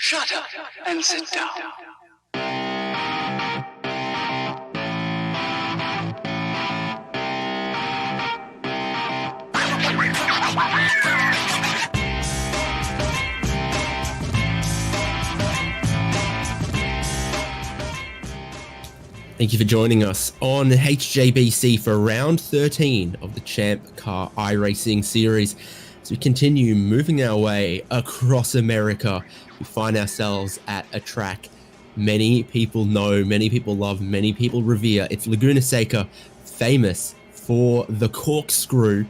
Shut up and sit down. Thank you for joining us on HJBC for round 13 of the ChampCar iRacing series. As we continue moving our way across America, we find ourselves at a track many people know, many people love, many people revere. It's Laguna Seca, famous for the corkscrew.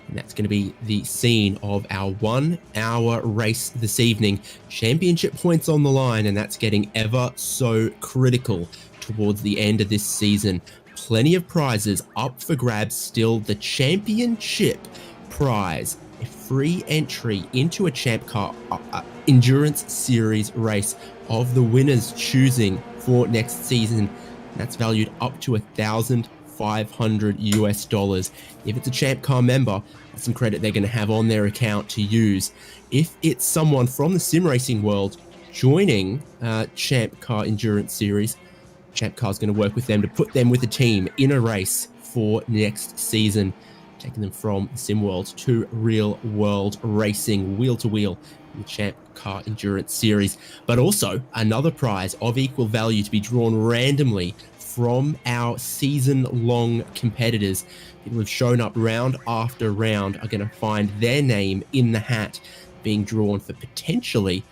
And that's going to be the scene of our 1 hour race this evening. Championship points on the line, and that's getting ever so critical towards the end of this season. Plenty of prizes up for grabs still. The championship prize, a free entry into a ChampCar endurance series race of the winners choosing for next season. That's valued up to $1,500 US. If it's a ChampCar member, that's some credit they're going to have on their account to use. If it's someone from the sim racing world joining ChampCar Endurance Series, ChampCar is going to work with them to put them with a team in a race for next season, taking them from the sim world to real world racing, wheel to wheel in the ChampCar Endurance Series. But also another prize of equal value to be drawn randomly from our season-long competitors. People who've shown up round after round are going to find their name in the hat being drawn for potentially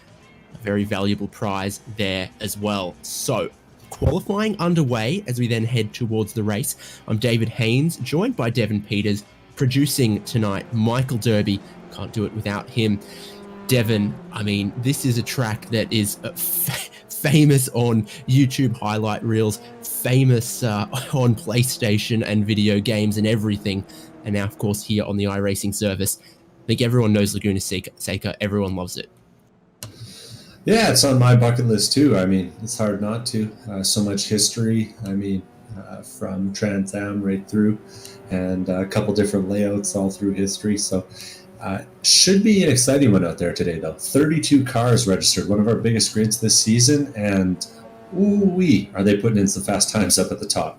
a very valuable prize there as well. So, qualifying underway as we then head towards the race. I'm David Haynes, joined by Devin Peters. Producing tonight, Michael Derby. Can't do it without him. Devin, I mean, this is a track that is famous on YouTube highlight reels, famous on PlayStation and video games and everything, and now, of course, here on the iRacing service. I think everyone knows Laguna Seca. Everyone loves it. Yeah, it's on my bucket list too. I mean, it's hard not to. So much history. I mean, from Trans Am right through, and a couple different layouts all through history. So should be an exciting one out there today, though. 32 cars registered, one of our biggest grids this season, and ooh-wee, are they putting in some fast times up at the top.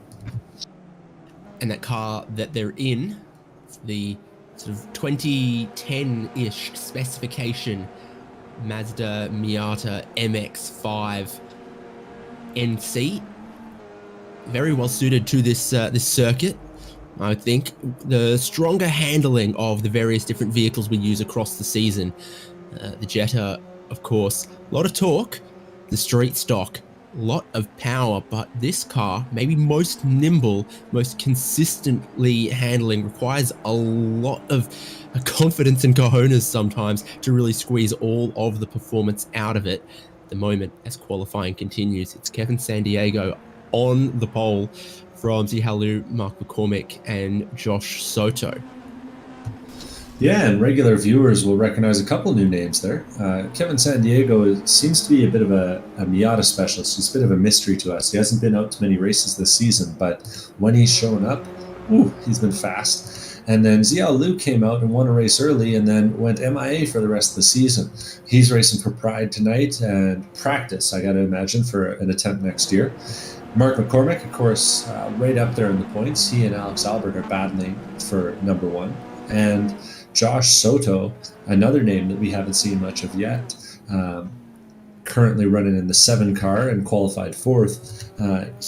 And that car that they're in, the sort of 2010-ish specification Mazda Miata MX-5 NC, very well suited to this circuit. I think the stronger handling of the various different vehicles we use across the season. The Jetta, of course, a lot of torque. The street stock, a lot of power, but this car, maybe most nimble, most consistently handling, requires a lot of confidence and cojones sometimes to really squeeze all of the performance out of it. At the moment, as qualifying continues, it's Kevin Sandiego on the pole from Zihalu, Mark McCormick, and Josh Soto. Yeah, and regular viewers will recognize a couple new names there. Kevin Sandiego seems to be a bit of a Miata specialist. He's a bit of a mystery to us. He hasn't been out to many races this season, but when he's shown up, he's been fast. And then Ziao Liu came out and won a race early and then went MIA for the rest of the season. He's racing for Pride tonight and practice, I got to imagine, for an attempt next year. Mark McCormick, of course, right up there in the points. He and Alex Albert are battling for number one. And Josh Soto, another name that we haven't seen much of yet, currently running in the 7 car and qualified 4th.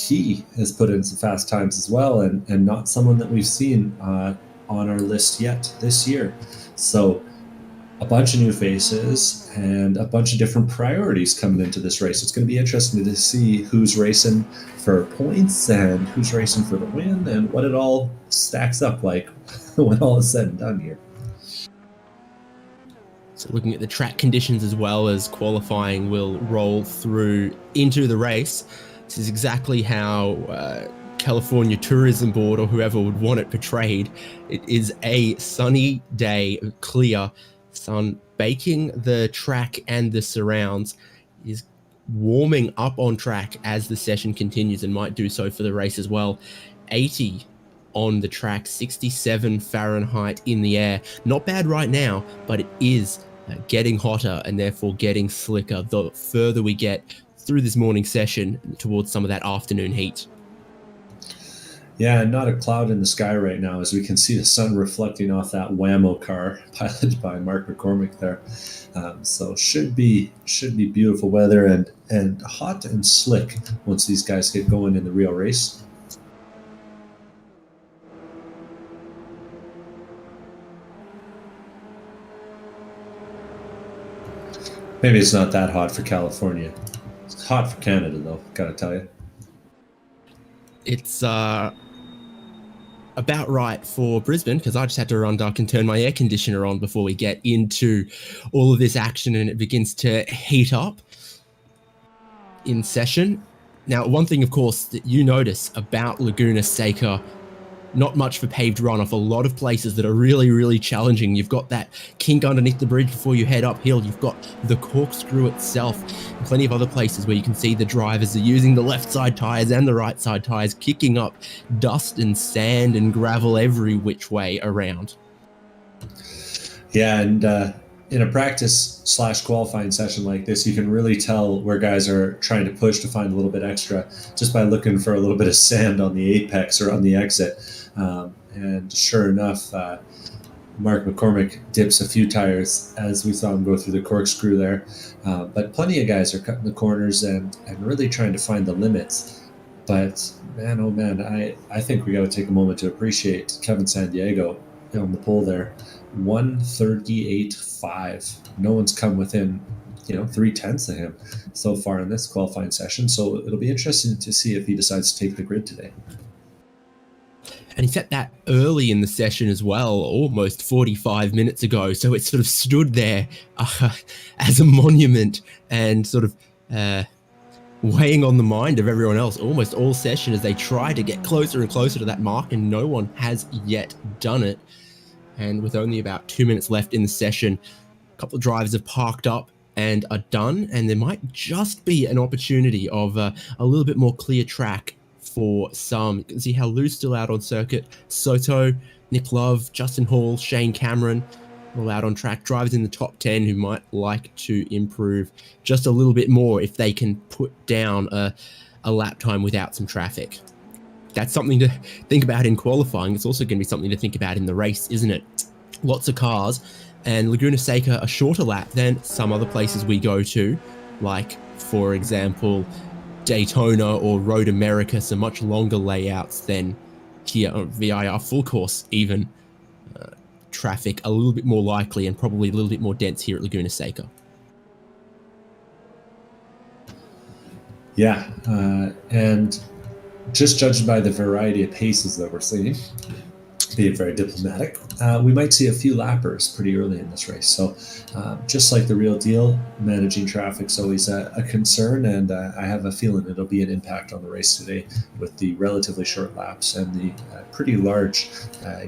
He has put in some fast times as well, and not someone that we've seen on our list yet this year. So a bunch of new faces and a bunch of different priorities coming into this race. It's going to be interesting to see who's racing for points and who's racing for the win and what it all stacks up like when all is said and done here. So looking at the track conditions as well as qualifying will roll through into the race. This is exactly how California Tourism Board or whoever would want it portrayed. It is a sunny day, clear sun baking the track and the surrounds. It is warming up on track as the session continues and might do so for the race as well. 80 on the track, 67 Fahrenheit in the air. Not bad right now, but it is getting hotter and therefore getting slicker the further we get through this morning session towards some of that afternoon heat. Yeah, and not a cloud in the sky right now, as we can see the sun reflecting off that Whammo car piloted by Mark McCormick there. So should be beautiful weather and hot and slick once these guys get going in the real race. Maybe it's not that hot for California. It's hot for Canada, though, gotta tell you. It's about right for Brisbane, because I just had to run duck and turn my air conditioner on before we get into all of this action and it begins to heat up in session. Now, one thing, of course, that you notice about Laguna, Seca, not much for paved runoff. A lot of places that are really, really challenging. You've got that kink underneath the bridge before you head uphill. You've got the corkscrew itself, and plenty of other places where you can see the drivers are using the left side tires and the right side tires, kicking up dust and sand and gravel every which way around. Yeah, and in a practice/qualifying session like this, you can really tell where guys are trying to push to find a little bit extra just by looking for a little bit of sand on the apex or on the exit. And sure enough, Mark McCormick dips a few tires as we saw him go through the corkscrew there. But plenty of guys are cutting the corners and really trying to find the limits. But man, oh man, I think we got to take a moment to appreciate Kevin Sandiego on the pole there. 1:38.5. No one's come within 3/10 of him so far in this qualifying session. So it'll be interesting to see if he decides to take the grid today. And he set that early in the session as well, almost 45 minutes ago. So it sort of stood there as a monument and sort of weighing on the mind of everyone else almost all session as they try to get closer and closer to that mark, and no one has yet done it. And with only about 2 minutes left in the session, a couple of drivers have parked up and are done, and there might just be an opportunity of a little bit more clear track for some. You can see how Lou's still out on circuit. Soto, Nick Love, Justin Hall, Shane Cameron all out on track. Drivers in the top 10 who might like to improve just a little bit more if they can put down a lap time without some traffic. That's something to think about in qualifying. It's also going to be something to think about in the race, isn't it? Lots of cars, and Laguna Seca a shorter lap than some other places we go to, like, for example, Daytona or Road America, some much longer layouts than here on VIR full course even. Traffic a little bit more likely and probably a little bit more dense here at Laguna Seca. Yeah, and just judging by the variety of paces that we're seeing, being very diplomatic, we might see a few lappers pretty early in this race. So just like the real deal, managing traffic's always a concern, and I have a feeling it'll be an impact on the race today with the relatively short laps and the pretty large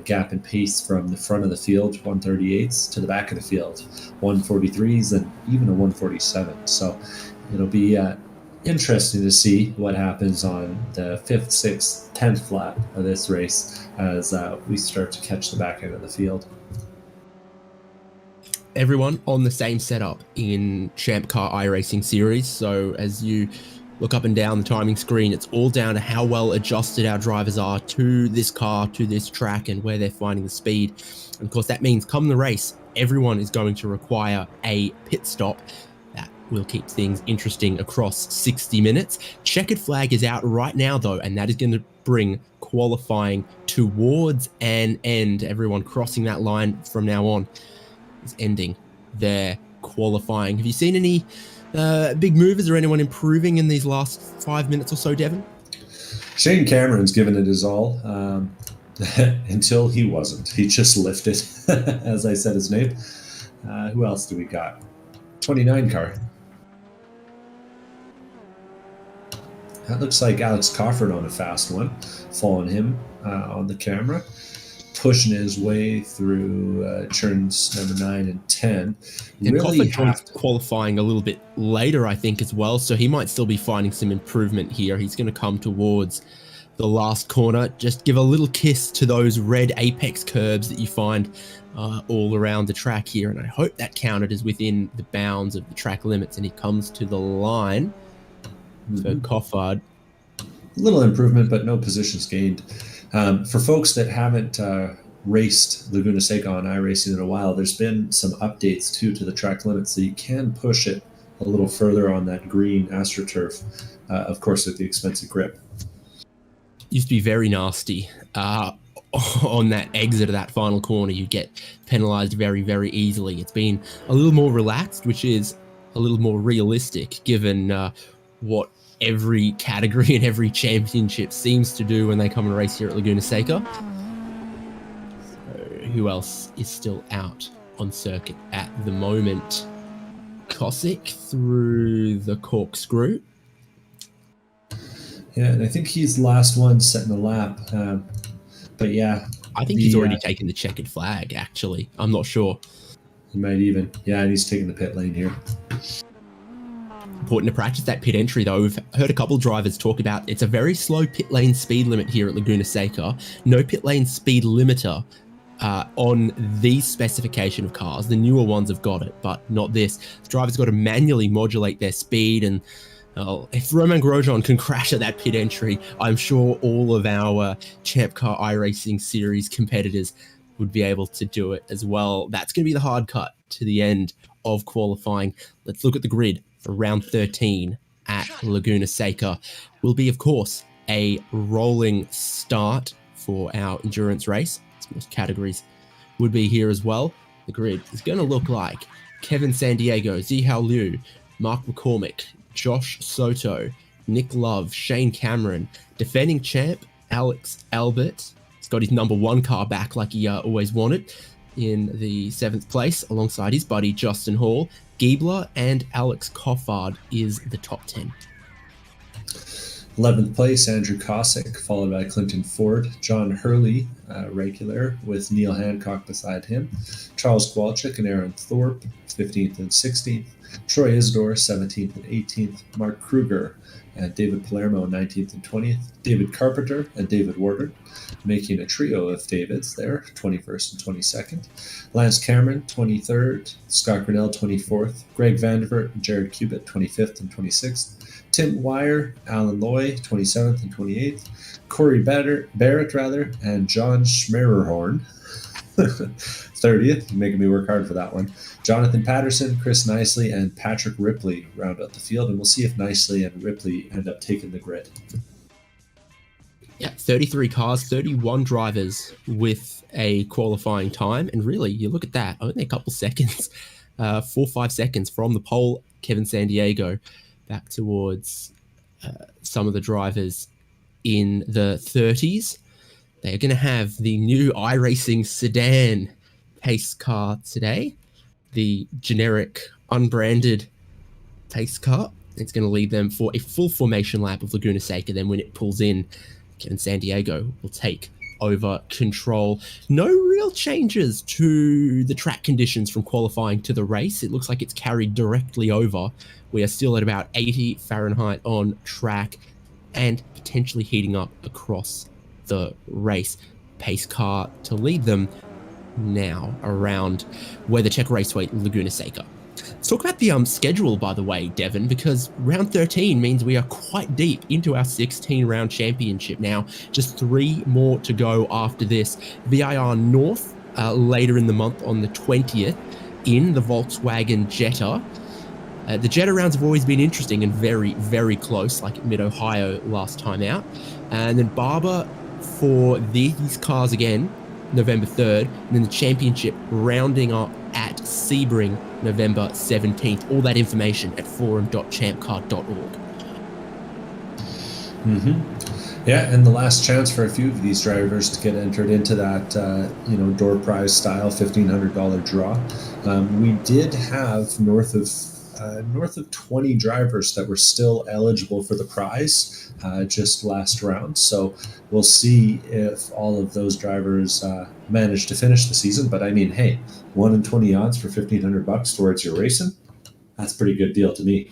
gap in pace from the front of the field, 138s, to the back of the field, 143s, and even a 147. So it'll be interesting to see what happens on the 5th, 6th, 10th lap of this race as we start to catch the back end of the field. Everyone on the same setup in ChampCar iRacing series. So as you look up and down the timing screen, it's all down to how well adjusted our drivers are to this car, to this track, and where they're finding the speed. And of course, that means come the race, everyone is going to require a pit stop. Will keep things interesting across 60 minutes. Checkered flag is out right now, though, and that is going to bring qualifying towards an end. Everyone crossing that line from now on is ending their qualifying. Have you seen any big movers or anyone improving in these last 5 minutes or so, Devon? Shane Cameron's given it his all until he wasn't. He just lifted, as I said his name. Who else do we got? 29 car. That looks like Alex Cofford on a fast one, following him on the camera, pushing his way through turns number 9 and 10. And really Cofford qualifying a little bit later, I think, as well, so he might still be finding some improvement here. He's going to come towards the last corner. Just give a little kiss to those red apex curbs that you find all around the track here, and I hope that counted as within the bounds of the track limits, and he comes to the line for Coffard. A little improvement, but no positions gained. For folks that haven't raced Laguna Seca on iRacing in a while, there's been some updates too to the track limit, so you can push it a little further on that green AstroTurf, of course with the expensive grip. Used to be very nasty. On that exit of that final corner, you get penalized very, very easily. It's been a little more relaxed, which is a little more realistic given what every category and every championship seems to do when they come and race here at Laguna Seca. So who else is still out on circuit at the moment? Cossack through the corkscrew. Yeah, and I think he's the last one setting the lap. But yeah. I think he's already taken the checkered flag, actually. I'm not sure. He might even. Yeah, and he's taking the pit lane here. Important to practice that pit entry, though. We've heard a couple of drivers talk about it's a very slow pit lane speed limit here at Laguna Seca. No pit lane speed limiter on these specification of cars. The newer ones have got it, but not this. The driver's got to manually modulate their speed, and if Romain Grosjean can crash at that pit entry, I'm sure all of our ChampCar iRacing series competitors would be able to do it as well. That's going to be the hard cut to the end of qualifying. Let's look at the grid for round 13 at Laguna Seca. Will be, of course, a rolling start for our endurance race. As most categories would be here as well. The grid is going to look like Kevin Sandiego, Zihao Liu, Mark McCormick, Josh Soto, Nick Love, Shane Cameron, defending champ Alex Albert. He's got his number one car back like he always wanted in the 7th place alongside his buddy Justin Hall. Giebler and Alex Coffard is the top 10. 11th place, Andrew Cossack, followed by Clinton Ford. John Hurley, regular, with Neil Hancock beside him. Charles Kowalczyk and Aaron Thorpe, 15th and 16th. Troy Isidore, 17th and 18th. Mark Kruger and David Palermo, 19th and 20th. David Carpenter and David Warder, making a trio of Davids there, 21st and 22nd. Lance Cameron, 23rd. Scott Grinnell, 24th. Greg Vandervert and Jared Cubitt, 25th and 26th. Tim Wire, Alan Loy, 27th and 28th. Corey Barrett, and John Schmererhorn, 30th, making me work hard for that one. Jonathan Patterson, Chris Nicely, and Patrick Ripley round out the field, and we'll see if Nicely and Ripley end up taking the grid. Yeah, 33 cars, 31 drivers with a qualifying time, and really, you look at that, only a couple seconds, 4-5 seconds from the pole. Kevin Sandiego back towards some of the drivers in the 30s. They're going to have the new iRacing sedan pace car today, the generic unbranded pace car. It's going to lead them for a full formation lap of Laguna Seca. Then when it pulls in, Kevin Sandiego will take over control. No real changes to the track conditions from qualifying to the race. It looks like it's carried directly over. We are still at about 80 Fahrenheit on track and potentially heating up across the race. Pace car to lead them now around WeatherTech Raceway Laguna Seca. Let's talk about the schedule, by the way, Devon, because round 13 means we are quite deep into our 16-round championship now. Just 3 more to go after this. VIR North later in the month on the 20th in the Volkswagen Jetta. The Jetta rounds have always been interesting and very, very close, like at Mid-Ohio last time out. And then Barber for these cars again, November 3rd, and then the championship rounding up at Sebring, November 17th. All that information at forum.champcar.org. Yeah, and the last chance for a few of these drivers to get entered into that, door prize style $1,500 draw. We did have north of 20 drivers that were still eligible for the prize just last round. So we'll see if all of those drivers manage to finish the season. But I mean, hey, 1 in 20 odds for $1,500 towards your racing. That's a pretty good deal to me.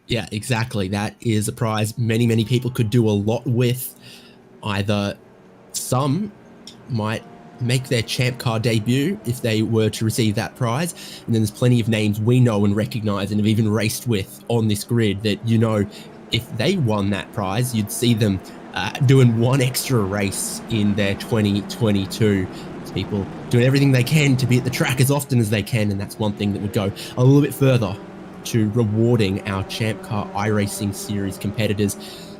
Yeah, exactly. That is a prize many people could do a lot with. Either some might make their Champ Car debut if they were to receive that prize, and then there's plenty of names we know and recognize and have even raced with on this grid that, you know, if they won that prize, you'd see them doing one extra race in their 2022. It's people doing everything they can to be at the track as often as they can, and that's one thing that would go a little bit further to rewarding our Champ Car iRacing Series competitors.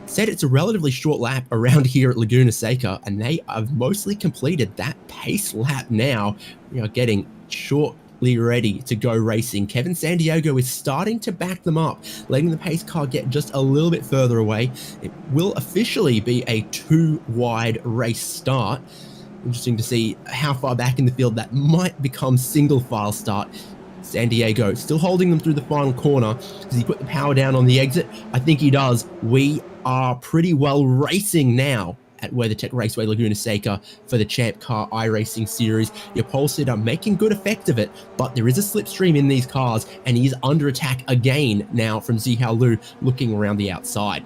Said it's a relatively short lap around here at Laguna Seca, and they have mostly completed that pace lap now. We are getting shortly ready to go racing. Kevin Sandiego is starting to back them up, letting the pace car get just a little bit further away. It will officially be a 2-wide race start. Interesting to see how far back in the field that might become single file start. Sandiego still holding them through the final corner. Does he put the power down on the exit? I think he does. We are pretty well racing now at WeatherTech Raceway Laguna Seca for the Champ Car iRacing Series. Your pole sitter making good effect of it, but there is a slipstream in these cars, and he is under attack again now from Zihao Lu looking around the outside.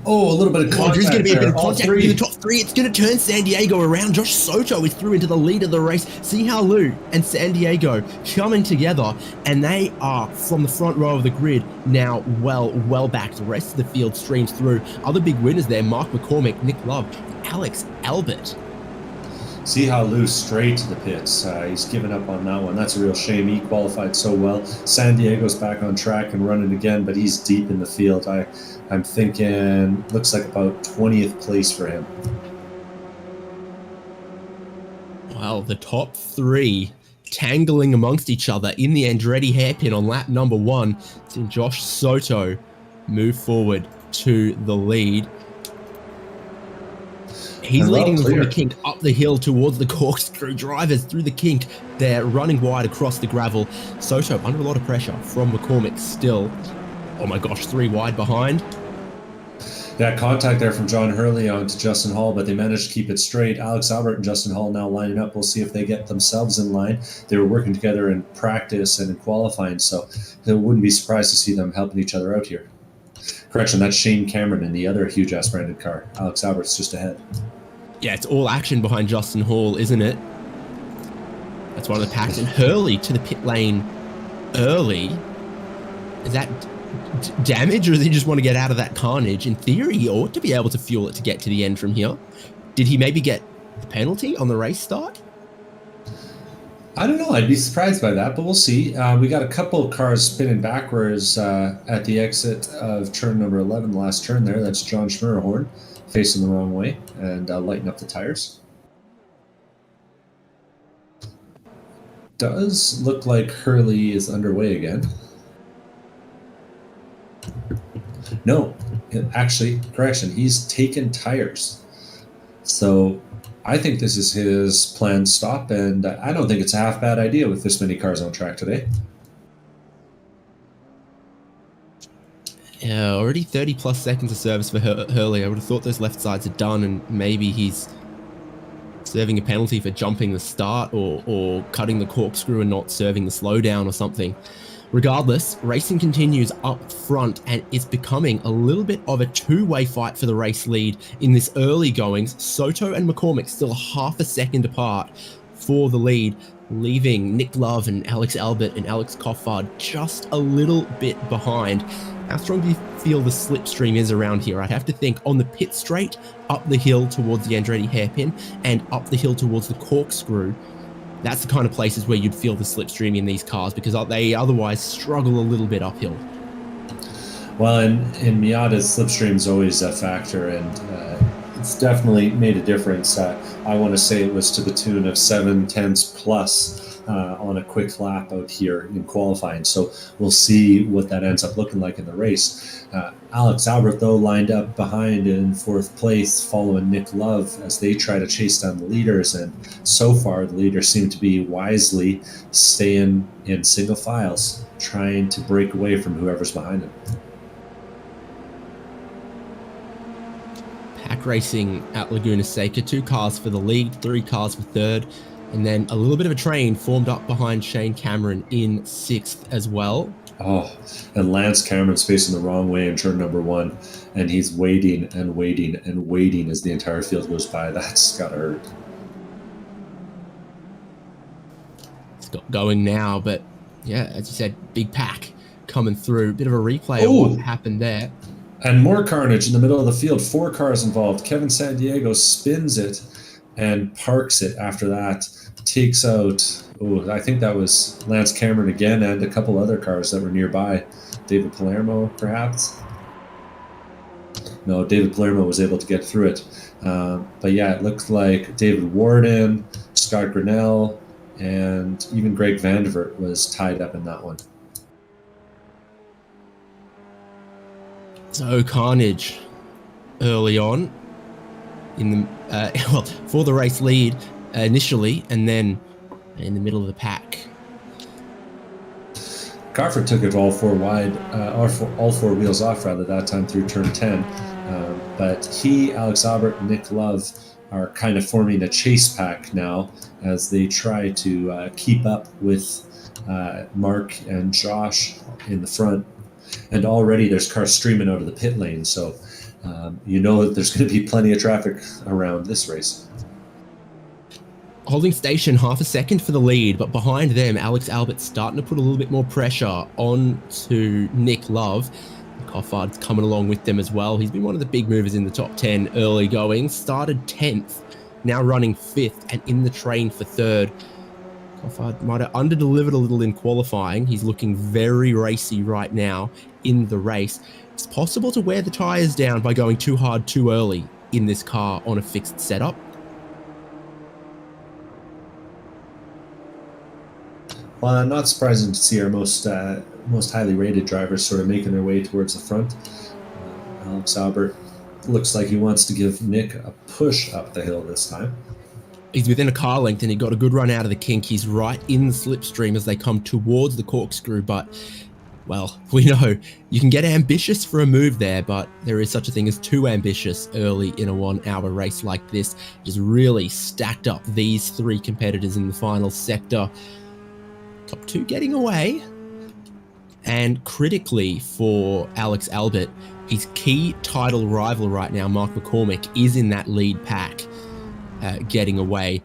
Oh, a little bit of contact. There's going to be a bit of All contact in the top three. It's going to turn Sandiego around. Josh Soto is through into the lead of the race. Zihao Lu and Sandiego coming together, and they are from the front row of the grid now well back. The rest of the field streams through. Other big winners there, Mark McCormick, Nick Love, and Alex Albert. Zihao Lu straight to the pits. He's given up on that one. That's a real shame. He qualified so well. San Diego's back on track and running again, but he's deep in the field. I'm thinking, looks like about 20th place for him. Well, the top three tangling amongst each other in the Andretti hairpin on lap number 1. Seeing Josh Soto move forward to the lead. He's leading from the kink up the hill towards the corkscrew. Drivers through the kink. They're running wide across the gravel. Soto under a lot of pressure from McCormick still. Oh my gosh, 3 wide behind. Yeah, contact there from John Hurley on to Justin Hall, but they managed to keep it straight. Alex Albert and Justin Hall now lining up. We'll see if they get themselves in line. They were working together in practice and in qualifying, so I wouldn't be surprised to see them helping each other out here. Correction, that's Shane Cameron in the other huge-ass branded car. Alex Albert's just ahead. Yeah, it's all action behind Justin Hall, isn't it? That's one of the packs. And Hurley to the pit lane early. Is that damage, or does he just want to get out of that carnage? In theory, he ought to be able to fuel it to get to the end from here. Did he maybe get the penalty on the race start? I don't know. I'd be surprised by that, but we'll see. We got a couple of cars spinning backwards at the exit of turn number 11, the last turn there. That's John Schmerhorn facing the wrong way and lighting up the tires. Does look like Hurley is underway again. No, actually, correction, he's taken tires. So I think this is his planned stop, and I don't think it's a half bad idea with this many cars on track today. Yeah, already 30 plus seconds of service for Hurley. I would have thought those left sides are done, and maybe he's serving a penalty for jumping the start or cutting the corkscrew and not serving the slowdown or something. Regardless, racing continues up front, and it's becoming a little bit of a two-way fight for the race lead in this early goings. Soto and McCormick still half a second apart for the lead, leaving Nick Love and Alex Albert and Alex Coffard just a little bit behind. How strong do you feel the slipstream is around here? I'd have to think on the pit straight, up the hill towards the Andretti hairpin, and up the hill towards the corkscrew. That's the kind of places where you'd feel the slipstream in these cars, because they otherwise struggle a little bit uphill. Well, in Miata's, slipstream is always a factor, and it's definitely made a difference. I want to say it was to the tune of 7/10 plus on a quick lap out here in qualifying. So we'll see what that ends up looking like in the race. Alex Albert, though, lined up behind in 4th place, following Nick Love as they try to chase down the leaders. And so far, the leaders seem to be wisely staying in single files, trying to break away from whoever's behind them. Pack racing at Laguna Seca, 2 cars for the lead, 3 cars for 3rd, and then a little bit of a train formed up behind Shane Cameron in 6th as well. Oh, and Lance Cameron's facing the wrong way in turn number 1, and he's waiting and waiting and waiting as the entire field goes by. That's gotta hurt. It's got going now, but yeah, as you said, big pack coming through. Bit of a replay of what happened there. And more carnage in the middle of the field. 4 cars involved. Kevin Sandiego spins it and parks it after that. Takes out, I think that was Lance Cameron again and a couple other cars that were nearby. David Palermo, perhaps? No, David Palermo was able to get through it. But yeah, it looked like David Warden, Scott Grinnell, and even Greg Vandevert was tied up in that one. So carnage early on in the for the race lead initially, and then in the middle of the pack. Carford took it all 4 wide, all 4 wheels off rather that time through turn 10. But he, Alex Albert, and Nick Love are kind of forming a chase pack now as they try to keep up with Mark and Josh in the front. And already there's cars streaming out of the pit lane, so you know that there's going to be plenty of traffic around this race. Holding station half a second for the lead, but behind them, Alex Albert's starting to put a little bit more pressure on to Nick Love. Coffard's coming along with them as well. He's been one of the big movers in the top 10 early going. Started 10th, now running 5th and in the train for 3rd. Coffard might have under-delivered a little in qualifying. He's looking very racy right now in the race. It's possible to wear the tyres down by going too hard too early in this car on a fixed setup. Well, not surprising to see our most highly rated drivers sort of making their way towards the front. Alex Albert looks like he wants to give Nick a push up the hill this time. He's within a car length and he got a good run out of the kink. He's right in the slipstream as they come towards the corkscrew, but, well, we know you can get ambitious for a move there, but there is such a thing as too ambitious early in a 1-hour race like this. Just really stacked up these 3 competitors in the final sector. Top 2 getting away. And critically for Alex Albert, his key title rival right now, Mark McCormick, is in that lead pack, getting away.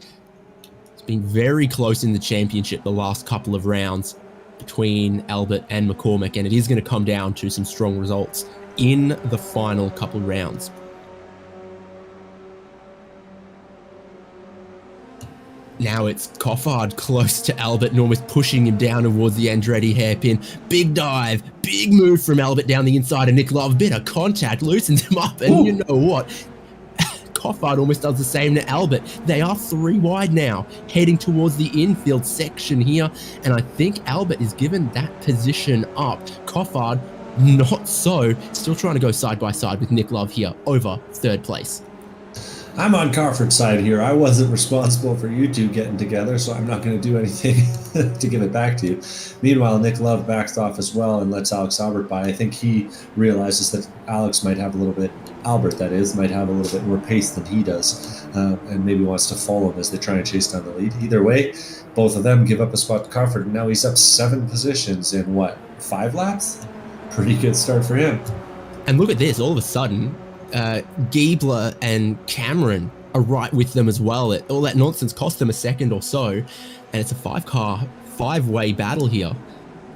It's been very close in the championship the last couple of rounds between Albert and McCormick, and it is going to come down to some strong results in the final couple rounds. Now it's Coffard close to Albert and almost pushing him down towards the Andretti hairpin. Big dive, big move from Albert down the inside of Nick Love. Bit of contact, loosens him up, and you know what? Coffard almost does the same to Albert. They are 3 wide now, heading towards the infield section here, and I think Albert is given that position up. Coffard, not so. Still trying to go side by side with Nick Love here over 3rd place. I'm on Carford's side here. I wasn't responsible for you two getting together, so I'm not going to do anything to give it back to you. Meanwhile, Nick Love backs off as well and lets Alex Albert by. I think he realizes that Albert might have a little bit more pace than he does, and maybe wants to follow him as they try and chase down the lead. Either way, both of them give up a spot to Carford, and now he's up 7 positions in, 5 laps? Pretty good start for him. And look at this, all of a sudden, Giebler and Cameron are right with them as well. All that nonsense cost them a second or so, and it's a 5-way battle here.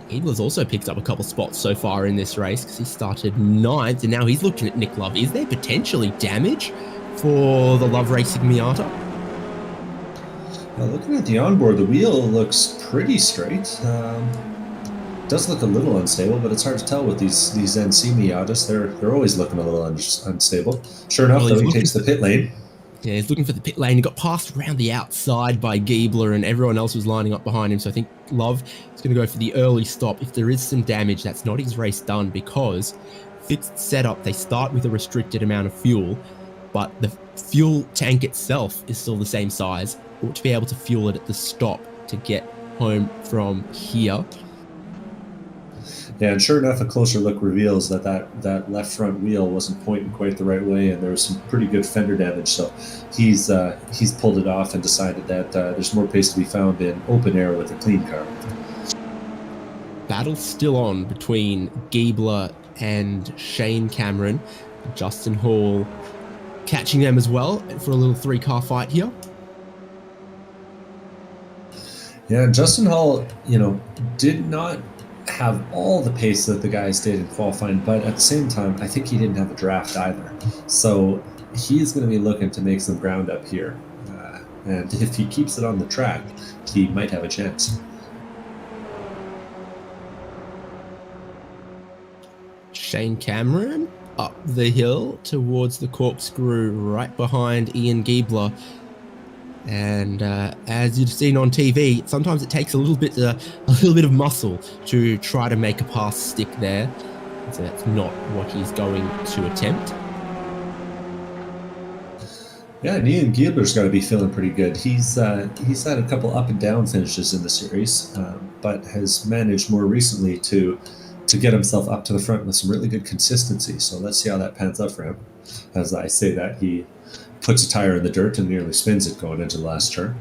Giebler's also picked up a couple spots so far in this race because he started 9th, and now he's looking at Nick Love. Is there potentially damage for the Love Racing Miata? Well, looking at the onboard, the wheel looks pretty straight. Does look a little unstable, but it's hard to tell with these NC Miatas. They're always looking a little unstable. Sure enough, though, he takes the pit lane. Yeah, he's looking for the pit lane. He got passed around the outside by Giebler, and everyone else was lining up behind him. So I think Love is going to go for the early stop. If there is some damage, that's not his race done, because fixed setup, they start with a restricted amount of fuel, but the fuel tank itself is still the same size. Ought to be able to fuel it at the stop to get home from here. Yeah, and sure enough, a closer look reveals that left front wheel wasn't pointing quite the right way, and there was some pretty good fender damage. So he's pulled it off and decided that there's more pace to be found in open air with a clean car. battle's still on between Giebler and Shane Cameron. Justin Hall catching them as well for a little 3-car fight here. Yeah, Justin Hall, did not have all the pace that the guys did in qualifying, but at the same time, I think he didn't have a draft either. So he's going to be looking to make some ground up here. And if he keeps it on the track, he might have a chance. Shane Cameron up the hill towards the corkscrew right behind Ian Giebler. And as you've seen on TV, sometimes it takes a little bit of muscle to try to make a pass stick there. So that's not what he's going to attempt. Yeah, and Ian Giebler's got to be feeling pretty good. He's had a couple up and down finishes in the series, but has managed more recently to get himself up to the front with some really good consistency. So let's see how that pans out for him. As I say that, he puts a tire in the dirt and nearly spins it going into the last turn.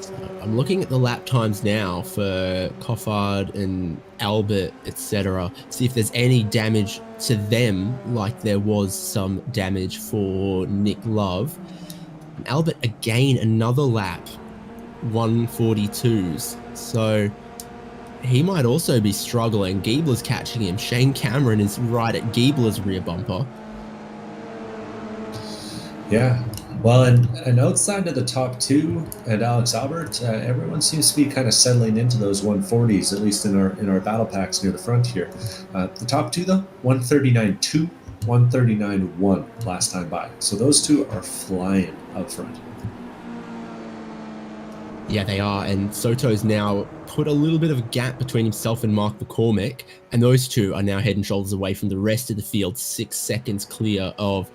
So I'm looking at the lap times now for Coffard and Albert, etc. See if there's any damage to them, like there was some damage for Nick Love. And Albert again another lap, 142s. So he might also be struggling. Giebler's catching him. Shane Cameron is right at Giebler's rear bumper. Yeah. Well, and outside of the top two and Alex Albert, everyone seems to be kind of settling into those 140s, at least in our battle packs near the front here. The top two, though, 139.2, 139.1 last time by. So those two are flying up front. Yeah, they are. And Soto's now put a little bit of a gap between himself and Mark McCormick. And those two are now head and shoulders away from the rest of the field, 6 seconds clear of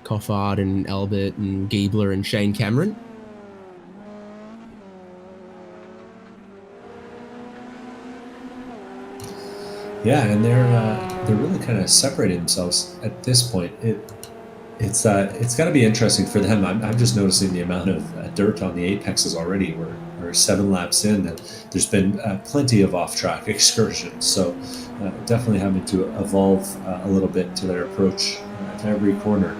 Coffard and Albert and Giebler and Shane Cameron. Yeah, and they're really kind of separating themselves at this point. It's got to be interesting for them. I'm just noticing the amount of dirt on the apexes already. We're 7 laps in, and there's been plenty of off-track excursions. So definitely having to evolve a little bit to their approach to every corner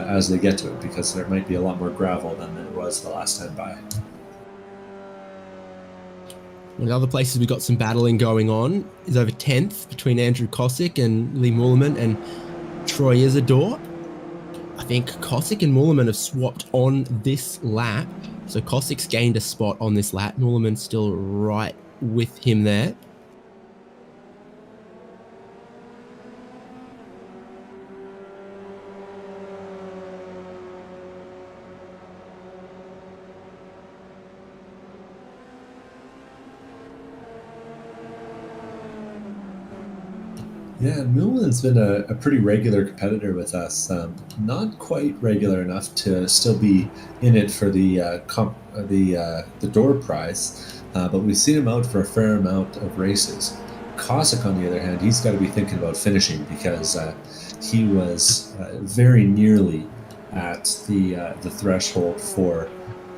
as they get to it, because there might be a lot more gravel than there was the last time by. One of the other places we got some battling going on is over 10th between Andrew Kosick and Lee Mullerman and Troy Isidore. I think Kosick and Mullerman have swapped on this lap. So Kosick's gained a spot on this lap. Mullerman's still right with him there. Yeah, Mullen's been a pretty regular competitor with us. Not quite regular enough to still be in it for the door prize, but we've seen him out for a fair amount of races. Kosick, on the other hand, he's got to be thinking about finishing, because he was very nearly at the threshold for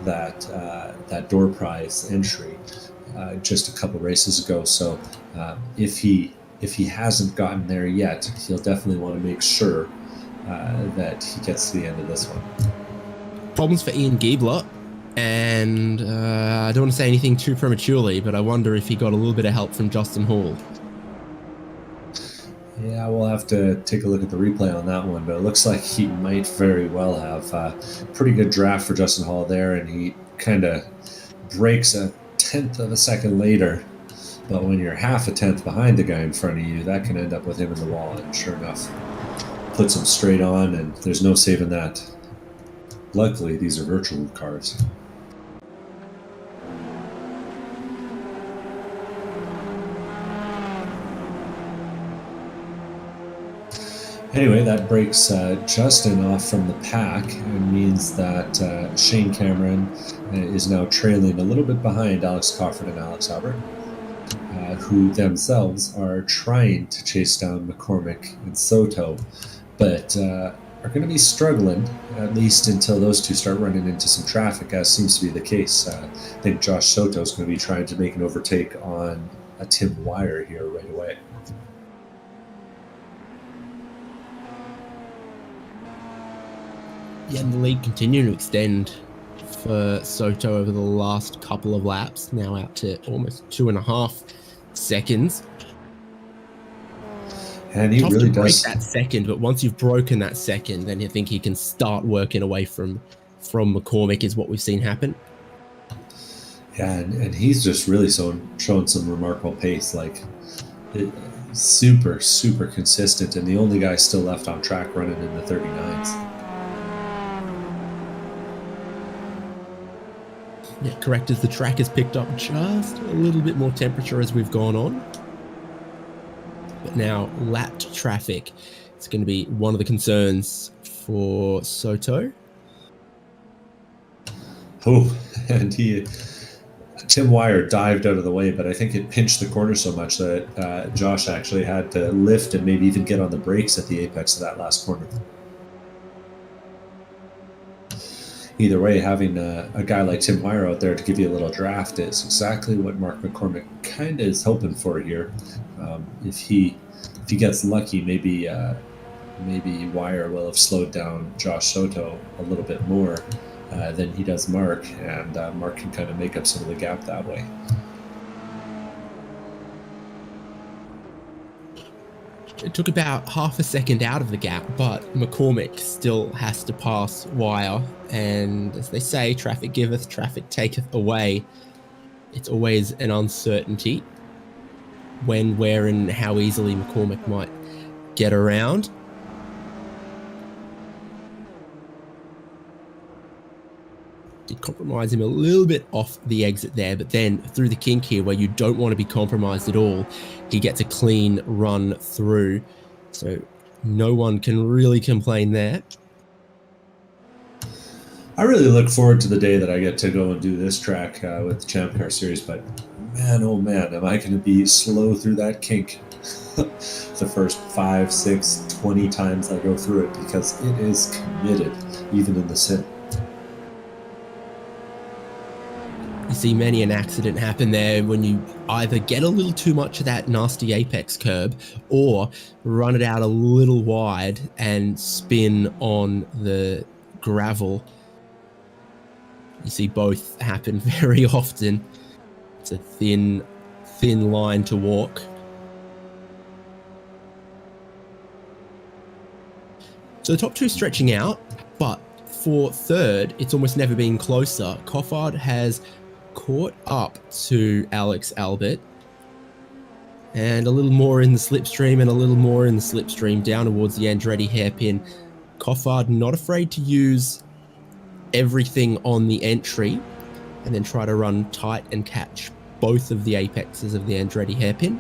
that door prize entry just a couple races ago. So if he hasn't gotten there yet, he'll definitely want to make sure that he gets to the end of this one. Problems for Ian Giebler, and I don't want to say anything too prematurely, but I wonder if he got a little bit of help from Justin Hall. Yeah, we'll have to take a look at the replay on that one, but it looks like he might very well have a pretty good draft for Justin Hall there, and he kind of breaks a 1/10 of a second later. But when you're half a 10th behind the guy in front of you, that can end up with him in the wall. And sure enough, puts him straight on, and there's no saving that. Luckily, these are virtual cars. Anyway, that breaks Justin off from the pack and means that Shane Cameron is now trailing a little bit behind Alex Cofford and Alex Albert, who themselves are trying to chase down McCormick and Soto. But are going to be struggling, at least until those two start running into some traffic, as seems to be the case. I think Josh Soto is going to be trying to make an overtake on a Tim Wire here right away. Yeah, and the lead continuing to extend for Soto over the last couple of laps, now out to almost 2.5 seconds. And he Tough really to break does that second, but once you've broken that second, then you think he can start working away from McCormick, is what we've seen happen. Yeah, and he's just really showing some remarkable pace, like super, super consistent, and the only guy still left on track running in the 39s. Yeah, correct, as the track has picked up just a little bit more temperature as we've gone on. But now lapped traffic, it's going to be one of the concerns for Soto. Oh, and Tim Wire dived out of the way, but I think it pinched the corner so much that Josh actually had to lift and maybe even get on the brakes at the apex of that last corner. Either way, having a guy like Tim Wire out there to give you a little draft is exactly what Mark McCormick kind of is hoping for here. If he gets lucky, maybe Wire will have slowed down Josh Soto a little bit more than he does Mark, and Mark can kind of make up some of the gap that way. It took about half a second out of the gap, but McCormick still has to pass Wire. And as they say, traffic giveth, traffic taketh away. It's always an uncertainty when, where, and how easily McCormick might get around. Did compromise him a little bit off the exit there, but then through the kink here where you don't want to be compromised at all, he gets a clean run through. So no one can really complain there. I really look forward to the day that I get to go and do this track with the ChampCar series, but man, oh man, am I going to be slow through that kink the first 5, 6, 20 times I go through it, because it is committed, even in the sim. You see many an accident happen there when you either get a little too much of that nasty apex curb or run it out a little wide and spin on the gravel. You see both happen very often. It's a thin line to walk. So the top two stretching out, but for third, it's almost never been closer. Coffard has caught up to Alex Albert, and a little more in the slipstream and a little more in the slipstream down towards the Andretti hairpin. Coffard not afraid to use everything on the entry and then try to run tight and catch both of the apexes of the Andretti hairpin.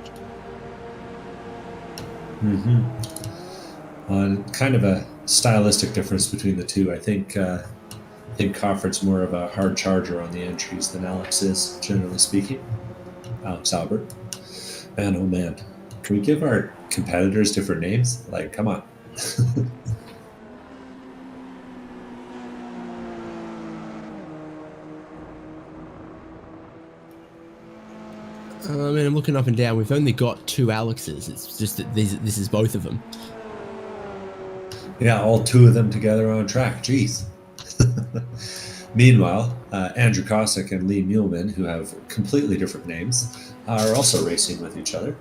Kind of a stylistic difference between the two. I think Cofford's more of a hard charger on the entries than Alex is, generally speaking. Alex Albert. Man, oh man. Can we give our competitors different names? Like, come on. I'm looking up and down. We've only got 2 Alexes. It's just that this is both of them. Yeah, all 2 of them together on track. Jeez. Meanwhile, Andrew Kosick and Lee Muehlman, who have completely different names, are also racing with each other.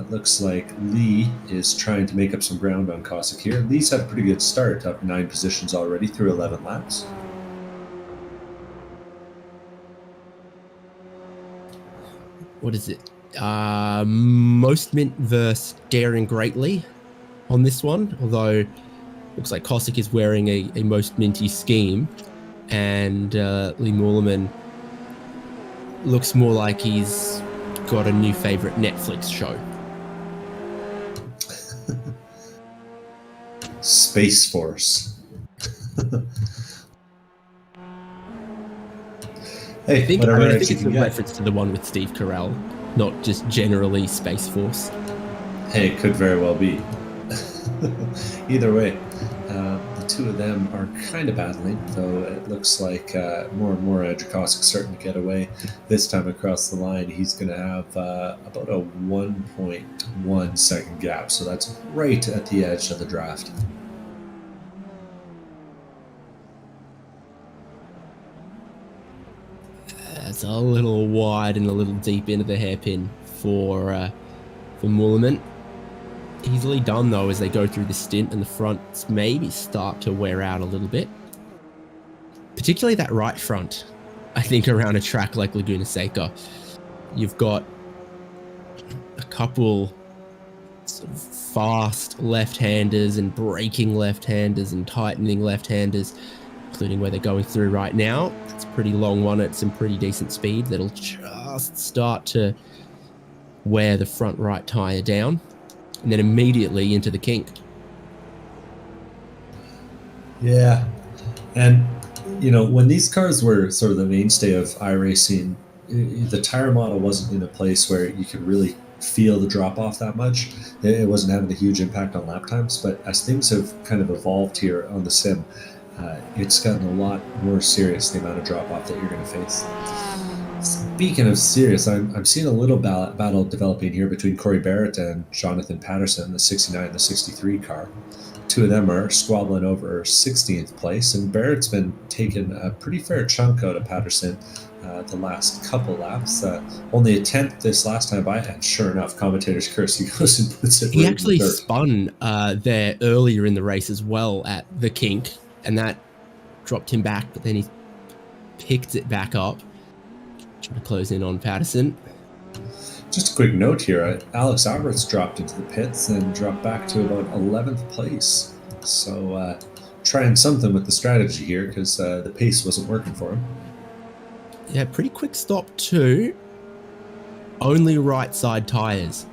Looks like Lee is trying to make up some ground on Kosick here. Lee's had a pretty good start, up 9 positions already through 11 laps. What is it? Most Mint versus Daring Greatly on this one, although looks like Kosick is wearing a Most Minty scheme, and Lee Muehlman looks more like he's got a new favorite Netflix show. Space Force. Hey, I think it's a get. reference to the one with Steve Carell, not just generally Space Force. Hey, it could very well be. Either way, The two of them are kind of battling, though it looks like more and more Andrzejkowski's starting to get away. This time across the line, he's going to have about a 1.1 second gap, so that's right at the edge of the draft. That's a little wide and a little deep into the hairpin for Mullerman. Easily done though as they go through the stint, and the fronts maybe start to wear out a little bit. Particularly that right front, I think, around a track like Laguna Seca. You've got a couple sort of fast left-handers and braking left-handers and tightening left-handers, including where they're going through right now. It's a pretty long one at some pretty decent speed that'll just start to wear the front right tyre down, and then immediately into the kink. Yeah. And, you know, when these cars were sort of the mainstay of iRacing, the tire model wasn't in a place where you could really feel the drop off that much. It wasn't having a huge impact on lap times, but as things have kind of evolved here on the sim, it's gotten a lot more serious, the amount of drop off that you're going to face. Speaking of serious, I'm seeing a little battle developing here between Corey Barrett and Jonathan Patterson, the 69 and the 63 car. Two of them are squabbling over 16th place, and Barrett's been taking a pretty fair chunk out of Patterson the last couple laps. Only a 10th this last time by, and sure enough, commentators curse. He goes and puts it. He actually spun there earlier in the race as well at the kink, and that dropped him back, but then he picked it back up. Trying to close in on Patterson. Just a quick note here, Alex Alberts dropped into the pits and dropped back to about 11th place. So trying something with the strategy here, because the pace wasn't working for him. Yeah, pretty quick stop too. Only right side tyres.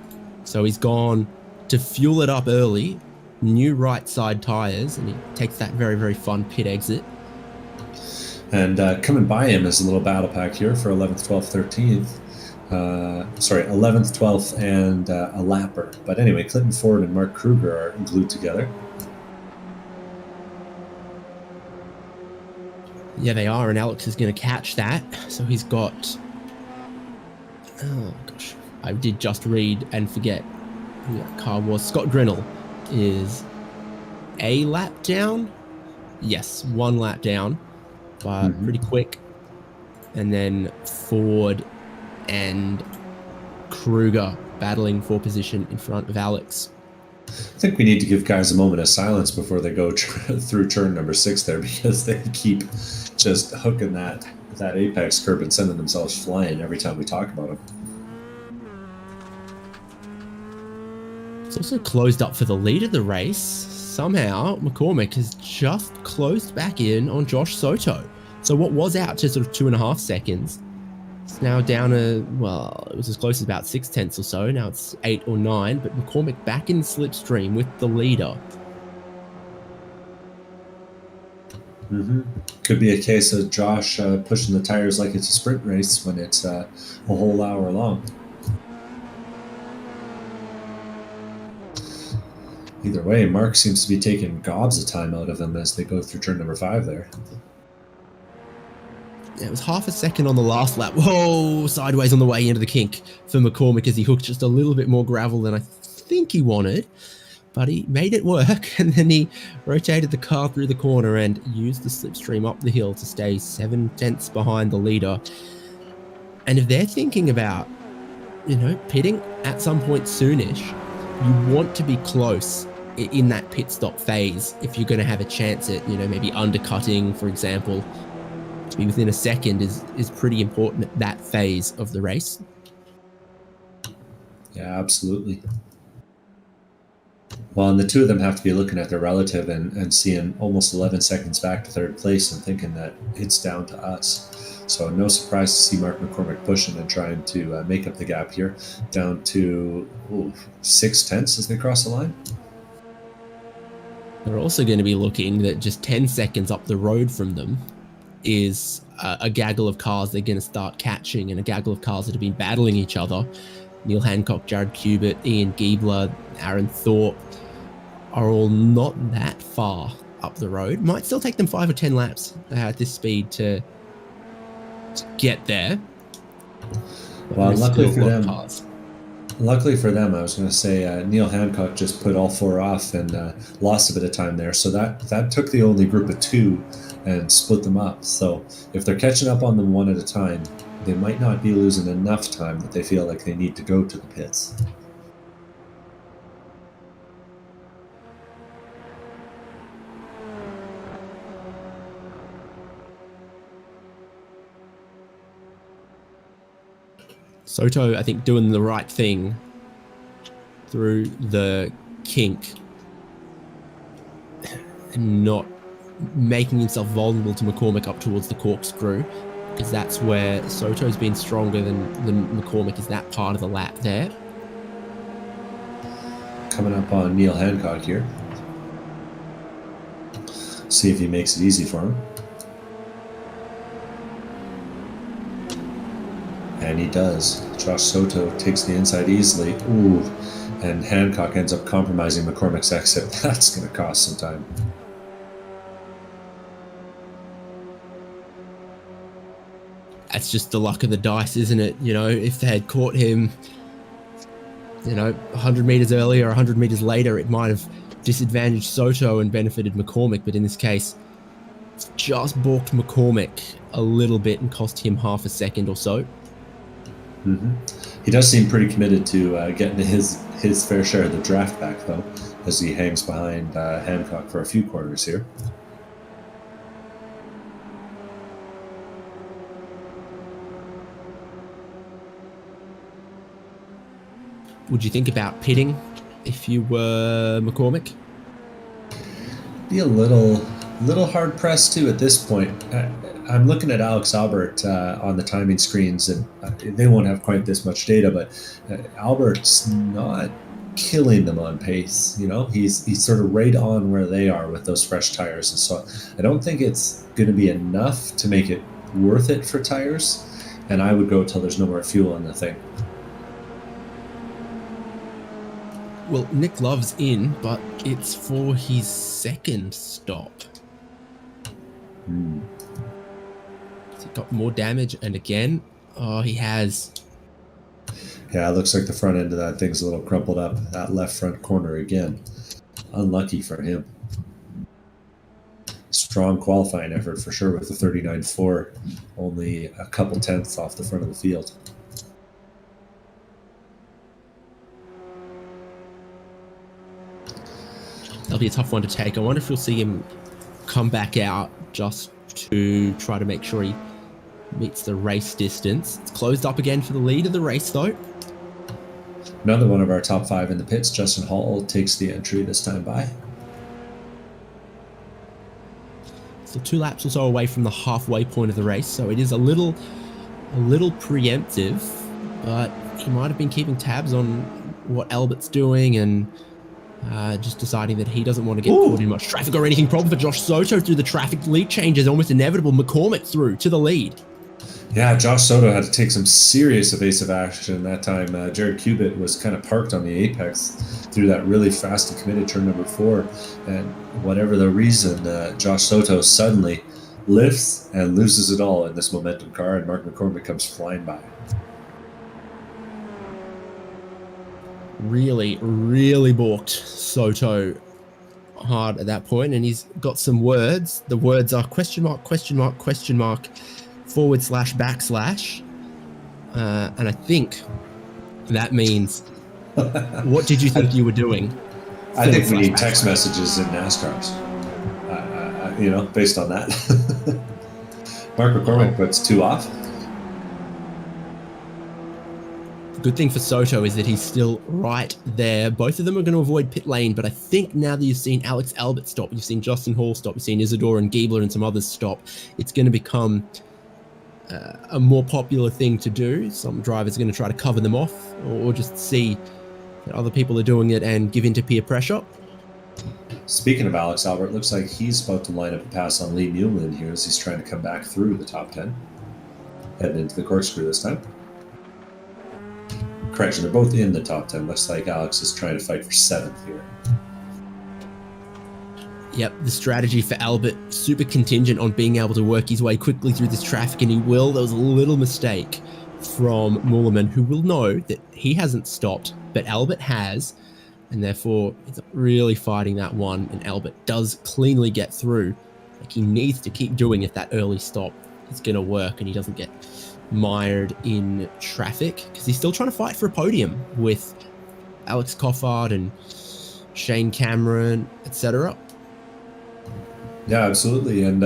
So he's gone to fuel it up early, new right side tyres, and he takes that very, very fun pit exit. And coming by him is a little battle pack here for 11th, 12th, 13th. Sorry, 11th, 12th, and a lapper. But anyway, Clinton Ford and Mark Kruger are glued together. Yeah, they are, and Alex is going to catch that. So he's got... Oh, gosh. I did just read and forget who that car was. Scott Grinnell is a lap down. Yes, one lap down, but pretty quick. And then Ford and Kruger battling for position in front of Alex. I think we need to give guys a moment of silence before they go through turn number 6 there, because they keep just hooking that apex curb and sending themselves flying every time we talk about them. It's also closed up for the lead of the race. Somehow, McCormick has just closed back in on Josh Soto. So what was out to sort of 2.5 seconds, it's now down to, well, it was as close as about 0.6 or so. Now it's 8 or 9, but McCormick back in slipstream with the leader. Could be a case of Josh pushing the tires like it's a sprint race when it's a whole hour long. Either way, Mark seems to be taking gobs of time out of him as they go through turn number 5 there. Yeah, it was half a second on the last lap. Whoa, sideways on the way into the kink for McCormick as he hooked just a little bit more gravel than I think he wanted. But he made it work, and then he rotated the car through the corner and used the slipstream up the hill to stay 7/10 behind the leader. And if they're thinking about, pitting at some point soonish, you want to be close in that pit stop phase if you're going to have a chance at, maybe undercutting, for example. To be within a second is pretty important at that phase of the race. Yeah, absolutely. Well, and the two of them have to be looking at their relative and seeing almost 11 seconds back to third place and thinking that it's down to us. So no surprise to see Mark McCormick pushing and trying to make up the gap here, down to 0.6 as they cross the line. They're also going to be looking that just 10 seconds up the road from them is a gaggle of cars they're going to start catching, and a gaggle of cars that have been battling each other. Neil Hancock, Jared Kubert, Ian Giebler, Aaron Thorpe are all not that far up the road. Might still take them 5 or 10 laps at this speed to get there. Well, luckily for them, cars. Luckily for them, I was going to say Neil Hancock just put all 4 off and lost a bit of time there. So that took the only group of 2 and split them up. So if they're catching up on them one at a time, they might not be losing enough time that they feel like they need to go to the pits. Soto, I think, doing the right thing through the kink and not making himself vulnerable to McCormick up towards the corkscrew, because that's where Soto's been stronger than McCormick, is that part of the lap there. Coming up on Neil Hancock here. See if he makes it easy for him. And he does. Josh Soto takes the inside easily. Ooh. And Hancock ends up compromising McCormick's exit. That's going to cost some time. That's just the luck of the dice, isn't it? You know, if they had caught him, 100 meters earlier or 100 meters later, it might have disadvantaged Soto and benefited McCormick. But in this case, it's just balked McCormick a little bit and cost him half a second or so. Mm-hmm. He does seem pretty committed to getting his fair share of the draft back, though, as he hangs behind Hancock for a few corners here. Would you think about pitting if you were McCormick? Be a little hard pressed too at this point. I'm looking at Alex Albert on the timing screens, and they won't have quite this much data, but Albert's not killing them on pace. He's sort of right on where they are with those fresh tires, and so I don't think it's going to be enough to make it worth it for tires. And I would go till there's no more fuel in the thing. Well, Nick Love's in, but it's for his second stop. Has he got more damage? And again, he has. Yeah, it looks like the front end of that thing's a little crumpled up. That left front corner again. Unlucky for him. Strong qualifying effort for sure with the 39.4. Only a couple tenths off the front of the field. That'll be a tough one to take. I wonder if we'll see him come back out just to try to make sure he meets the race distance. It's closed up again for the lead of the race, though. Another one of our top 5 in the pits, Justin Hall, takes the entry this time by. Still 2 laps or so away from the halfway point of the race, so it is a little preemptive, but he might have been keeping tabs on what Albert's doing and just deciding that he doesn't want to get caught in much traffic or anything. Problem for Josh Soto through the traffic. Lead change is almost inevitable. McCormick through to the lead. Yeah, Josh Soto had to take some serious evasive action that time. Jared Cubitt was kind of parked on the apex through that really fast and committed turn number 4. And whatever the reason, Josh Soto suddenly lifts and loses it all in this momentum car, and Mark McCormick comes flying by. Really balked Soto hard at that point, and he's got some words. The words are question mark, / / and I think that means what did you think you were doing? I think we need text messages in NASCARs, based on that. Mark McCormick puts 2 off. Good thing for Soto is that he's still right there. Both of them are going to avoid pit lane, but I think now that you've seen Alex Albert stop, you've seen Justin Hall stop, you've seen Isidore and Giebler and some others stop, it's going to become a more popular thing to do. Some drivers are going to try to cover them off or just see that other people are doing it and give in to peer pressure. Speaking of Alex Albert, looks like he's about to line up a pass on Lee Newman here as he's trying to come back through the top 10. Heading into the corkscrew this time. Correction, they're both in the top 10. Looks like Alex is trying to fight for 7th here. Yep, the strategy for Albert, super contingent on being able to work his way quickly through this traffic, and he will. There was a little mistake from Mullerman, who will know that he hasn't stopped, but Albert has, and therefore he's really fighting that one, and Albert does cleanly get through. Like he needs to keep doing if that early stop is going to work and he doesn't get mired in traffic, because he's still trying to fight for a podium with Alex Coffard and Shane Cameron, etc. Yeah, absolutely. And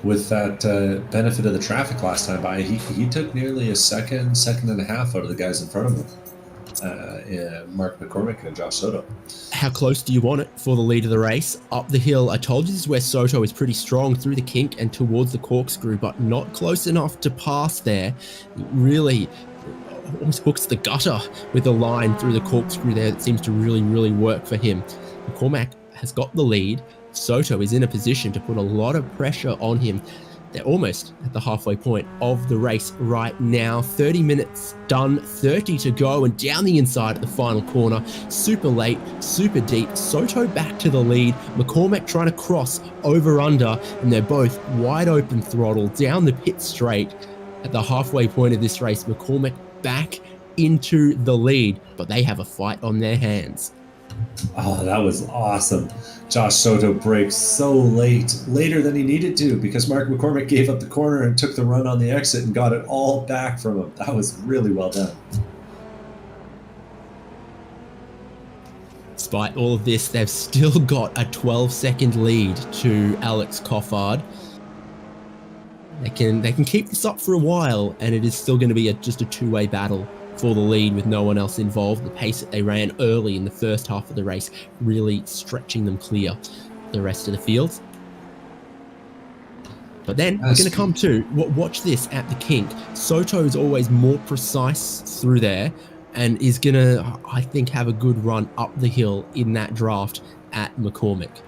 with that benefit of the traffic last time by, he took nearly a second and a half out of the guys in front of him, Mark McCormick and Josh Soto. How close do you want it for the lead of the race? Up the hill. I told you this is where Soto is pretty strong, through the kink and towards the corkscrew, but not close enough to pass there. It really almost hooks the gutter with the line through the corkscrew there. That seems to really, really work for him. McCormack has got the lead. Soto is in a position to put a lot of pressure on him. They're almost at the halfway point of the race right now. 30 minutes done, 30 to go, and down the inside at the final corner. Super late, super deep. Soto back to the lead. McCormack trying to cross over under, and they're both wide open throttle down the pit straight at the halfway point of this race. McCormack back into the lead, but they have a fight on their hands. Oh, that was awesome. Josh Soto brakes so late, later than he needed to, because Mark McCormick gave up the corner and took the run on the exit and got it all back from him. That was really well done. Despite all of this, they've still got a 12-second lead to Alex Coffard. They can keep this up for a while, and it is still going to be just a two-way battle for the lead with no one else involved. The pace that they ran early in the first half of the race really stretching them clear the rest of the field. But then we're going to come to, watch this at the kink. Soto is always more precise through there and is going to, I think, have a good run up the hill in that draft at McCormick.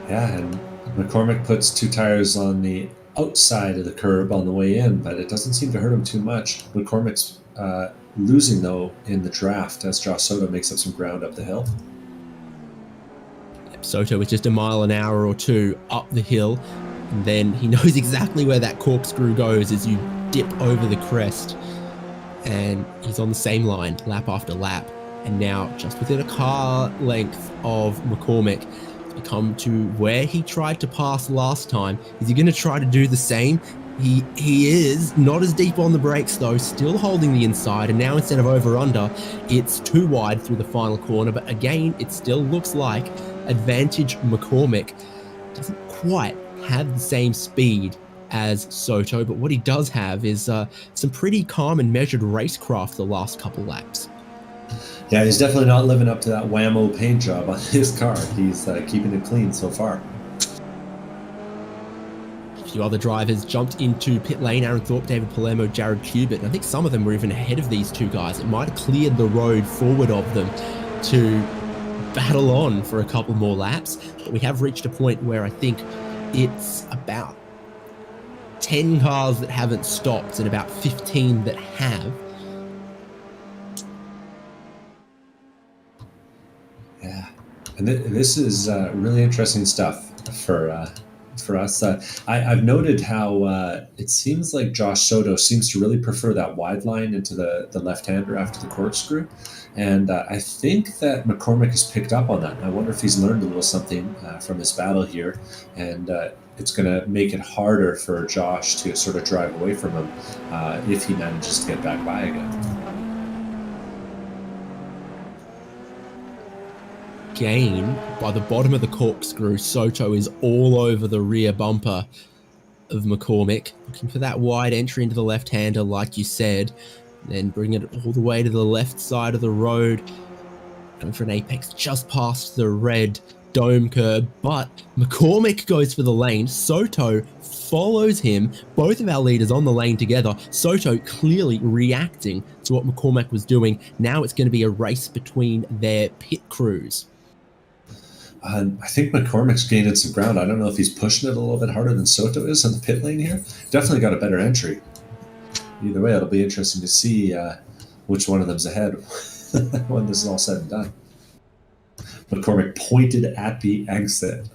Yeah, and McCormick puts two tires on the outside of the curb on the way in, but it doesn't seem to hurt him too much. McCormick's losing, though, in the draft as Josh Soto makes up some ground up the hill. Soto is just a mile an hour or two up the hill, and then he knows exactly where that corkscrew goes as you dip over the crest, and he's on the same line lap after lap, and now just within a car length of McCormick. We come to where he tried to pass last time. Is he going to try to do the same? He is not as deep on the brakes though, still holding the inside, and now instead of over under, it's too wide through the final corner. But again, it still looks like advantage McCormick. Doesn't quite have the same speed as Soto, but what he does have is some pretty calm and measured racecraft the last couple laps. Yeah, he's definitely not living up to that whammo paint job on his car. He's keeping it clean so far. A few other drivers jumped into pit lane. Aaron Thorpe, David Palermo, Jared Cubitt. And I think some of them were even ahead of these two guys. It might have cleared the road forward of them to battle on for a couple more laps. But we have reached a point where I think it's about 10 cars that haven't stopped and about 15 that have. Yeah, and this is really interesting stuff for us. I've noted how it seems like Josh Soto seems to really prefer that wide line into the left-hander after the corkscrew, and I think that McCormick has picked up on that. I wonder if he's learned a little something from this battle here, and it's going to make it harder for Josh to sort of drive away from him if he manages to get back by again. Again, by the bottom of the corkscrew, Soto is all over the rear bumper of McCormick, looking for that wide entry into the left-hander, like you said, then bring it all the way to the left side of the road, going for an apex just past the red dome curb, but McCormick goes for the lane. Soto follows him. Both of our leaders on the lane together. Soto clearly reacting to what McCormick was doing. Now it's going to be a race between their pit crews. I think McCormick's gaining some ground. I don't know if he's pushing it a little bit harder than Soto is on the pit lane here. Definitely got a better entry. Either way, it'll be interesting to see which one of them's ahead when this is all said and done. McCormick pointed at the exit.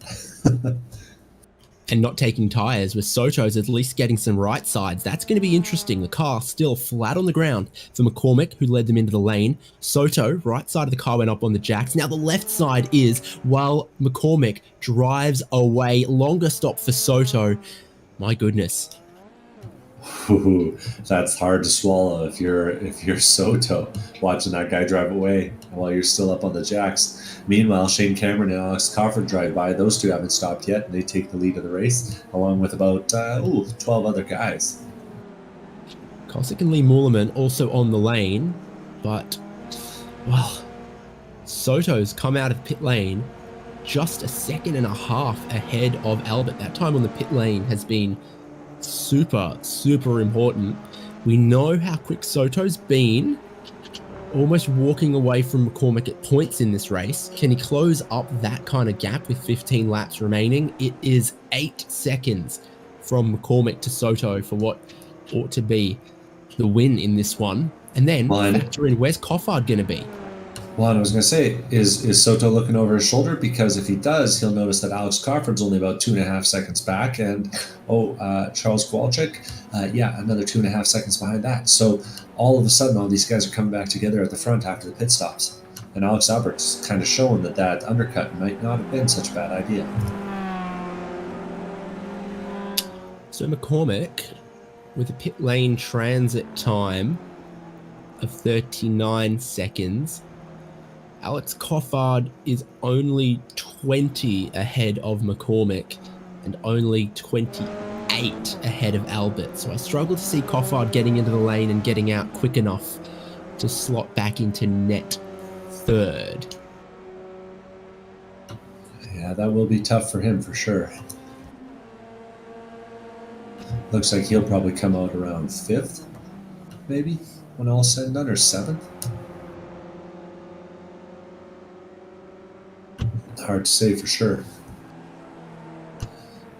And not taking tyres, with Soto's at least getting some right sides. That's going to be interesting. The car still flat on the ground for McCormick, who led them into the lane. Soto, right side of the car, went up on the jacks. Now the left side is, while McCormick drives away. Longer stop for Soto. My goodness. Ooh, that's hard to swallow if you're Soto, watching that guy drive away while you're still up on the jacks. Meanwhile, Shane Cameron and Alex Crawford drive by. Those two haven't stopped yet, and they take the lead of the race, along with about 12 other guys. Kosick and Lee Mullerman also on the lane, but, well, Soto's come out of pit lane just a second and a half ahead of Albert. That time on the pit lane has been super, super important. We know how quick Soto's been, almost walking away from McCormick at points in this race. Can he close up that kind of gap with 15 laps remaining? It is 8 seconds from McCormick to Soto for what ought to be the win in this one. And then factor in, where's Coffard going to be? Well, and I was going to say, is Soto looking over his shoulder? Because if he does, he'll notice that Alex Crawford's only about 2.5 seconds back, and Charles Kowalczyk, another 2.5 seconds behind that. So all of a sudden, all these guys are coming back together at the front after the pit stops, and Alex Albert's kind of showing that undercut might not have been such a bad idea. So McCormick, with a pit lane transit time of 39 seconds. Alex Coffard is only 20 ahead of McCormick and only 28 ahead of Albert. So I struggle to see Coffard getting into the lane and getting out quick enough to slot back into net third. Yeah, that will be tough for him for sure. Looks like he'll probably come out around 5th, maybe, when all's said and done, or 7th. Hard to say for sure.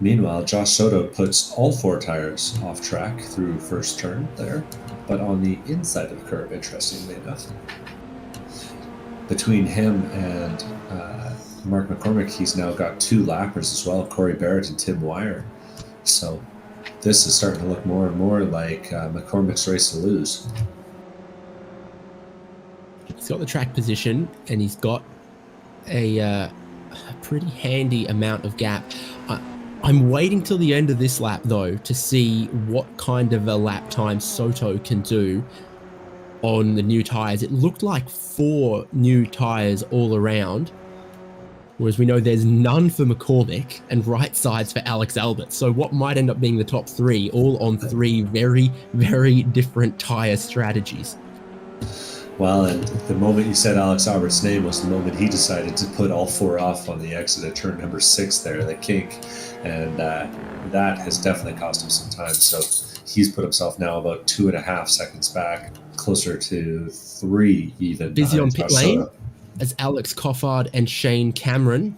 Meanwhile, Josh Soto puts all 4 tires off track through first turn there, but on the inside of the curve, interestingly enough. Between him and Mark McCormick, he's now got 2 lappers as well, Corey Barrett and Tim Wire. So this is starting to look more and more like McCormick's race to lose. He's got the track position, and he's got a pretty handy amount of gap. I'm waiting till the end of this lap, though, to see what kind of a lap time Soto can do on the new tyres. It looked like 4 new tyres all around, whereas we know there's none for McCormick and right sides for Alex Albert. So what might end up being the top 3, all on 3 very, very different tyre strategies. Well, and the moment you said Alex Albert's name was the moment he decided to put all 4 off on the exit at turn number 6 there, the kink. And that has definitely cost him some time. So he's put himself now about 2.5 seconds back, closer to 3 even. Busy on pit lane as Alex Coffard and Shane Cameron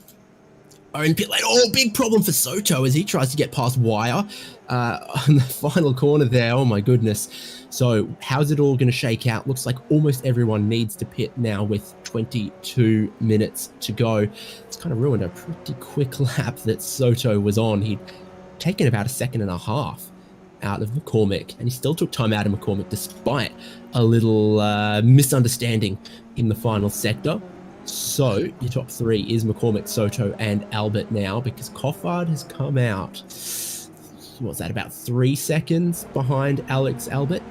are in pit lane. Oh, big problem for Soto as he tries to get past Wire on the final corner there. Oh my goodness. So how's it all going to shake out? Looks like almost everyone needs to pit now with 22 minutes to go. It's kind of ruined a pretty quick lap that Soto was on. He'd taken about 1.5 seconds out of McCormick, and he still took time out of McCormick despite a little misunderstanding in the final sector. So your top 3 is McCormick, Soto, and Albert now, because Coffard has come out, what's that, about 3 seconds behind Alex Albert?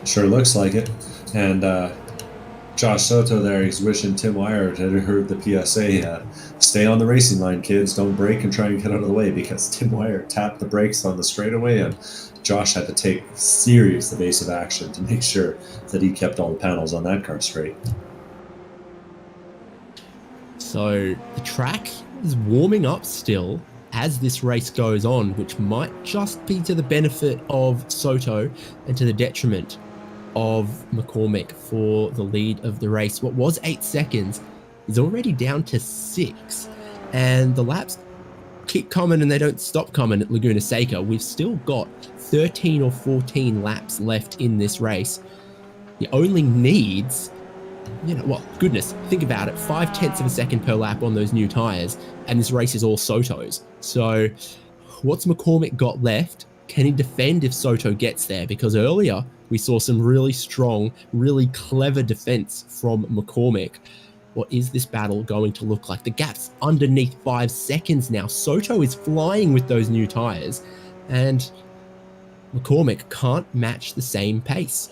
Sure looks like it. And Josh Soto there, he's wishing Tim Wire had heard the PSA, stay on the racing line, kids, don't brake and try and get out of the way, because Tim Wire tapped the brakes on the straightaway and Josh had to take serious evasive action to make sure that he kept all the panels on that car straight. So the track is warming up still as this race goes on, which might just be to the benefit of Soto and to the detriment of McCormick for the lead of the race. What was 8 seconds is already down to 6, and the laps keep coming and they don't stop coming at Laguna Seca. We've still got 13 or 14 laps left in this race. He only needs Well, goodness, think about it. 0.5 of a second per lap on those new tyres, and this race is all Soto's. So what's McCormick got left? Can he defend if Soto gets there? Because earlier we saw some really strong, really clever defense from McCormick. What is this battle going to look like? The gap's underneath 5 seconds now. Soto is flying with those new tyres, and McCormick can't match the same pace.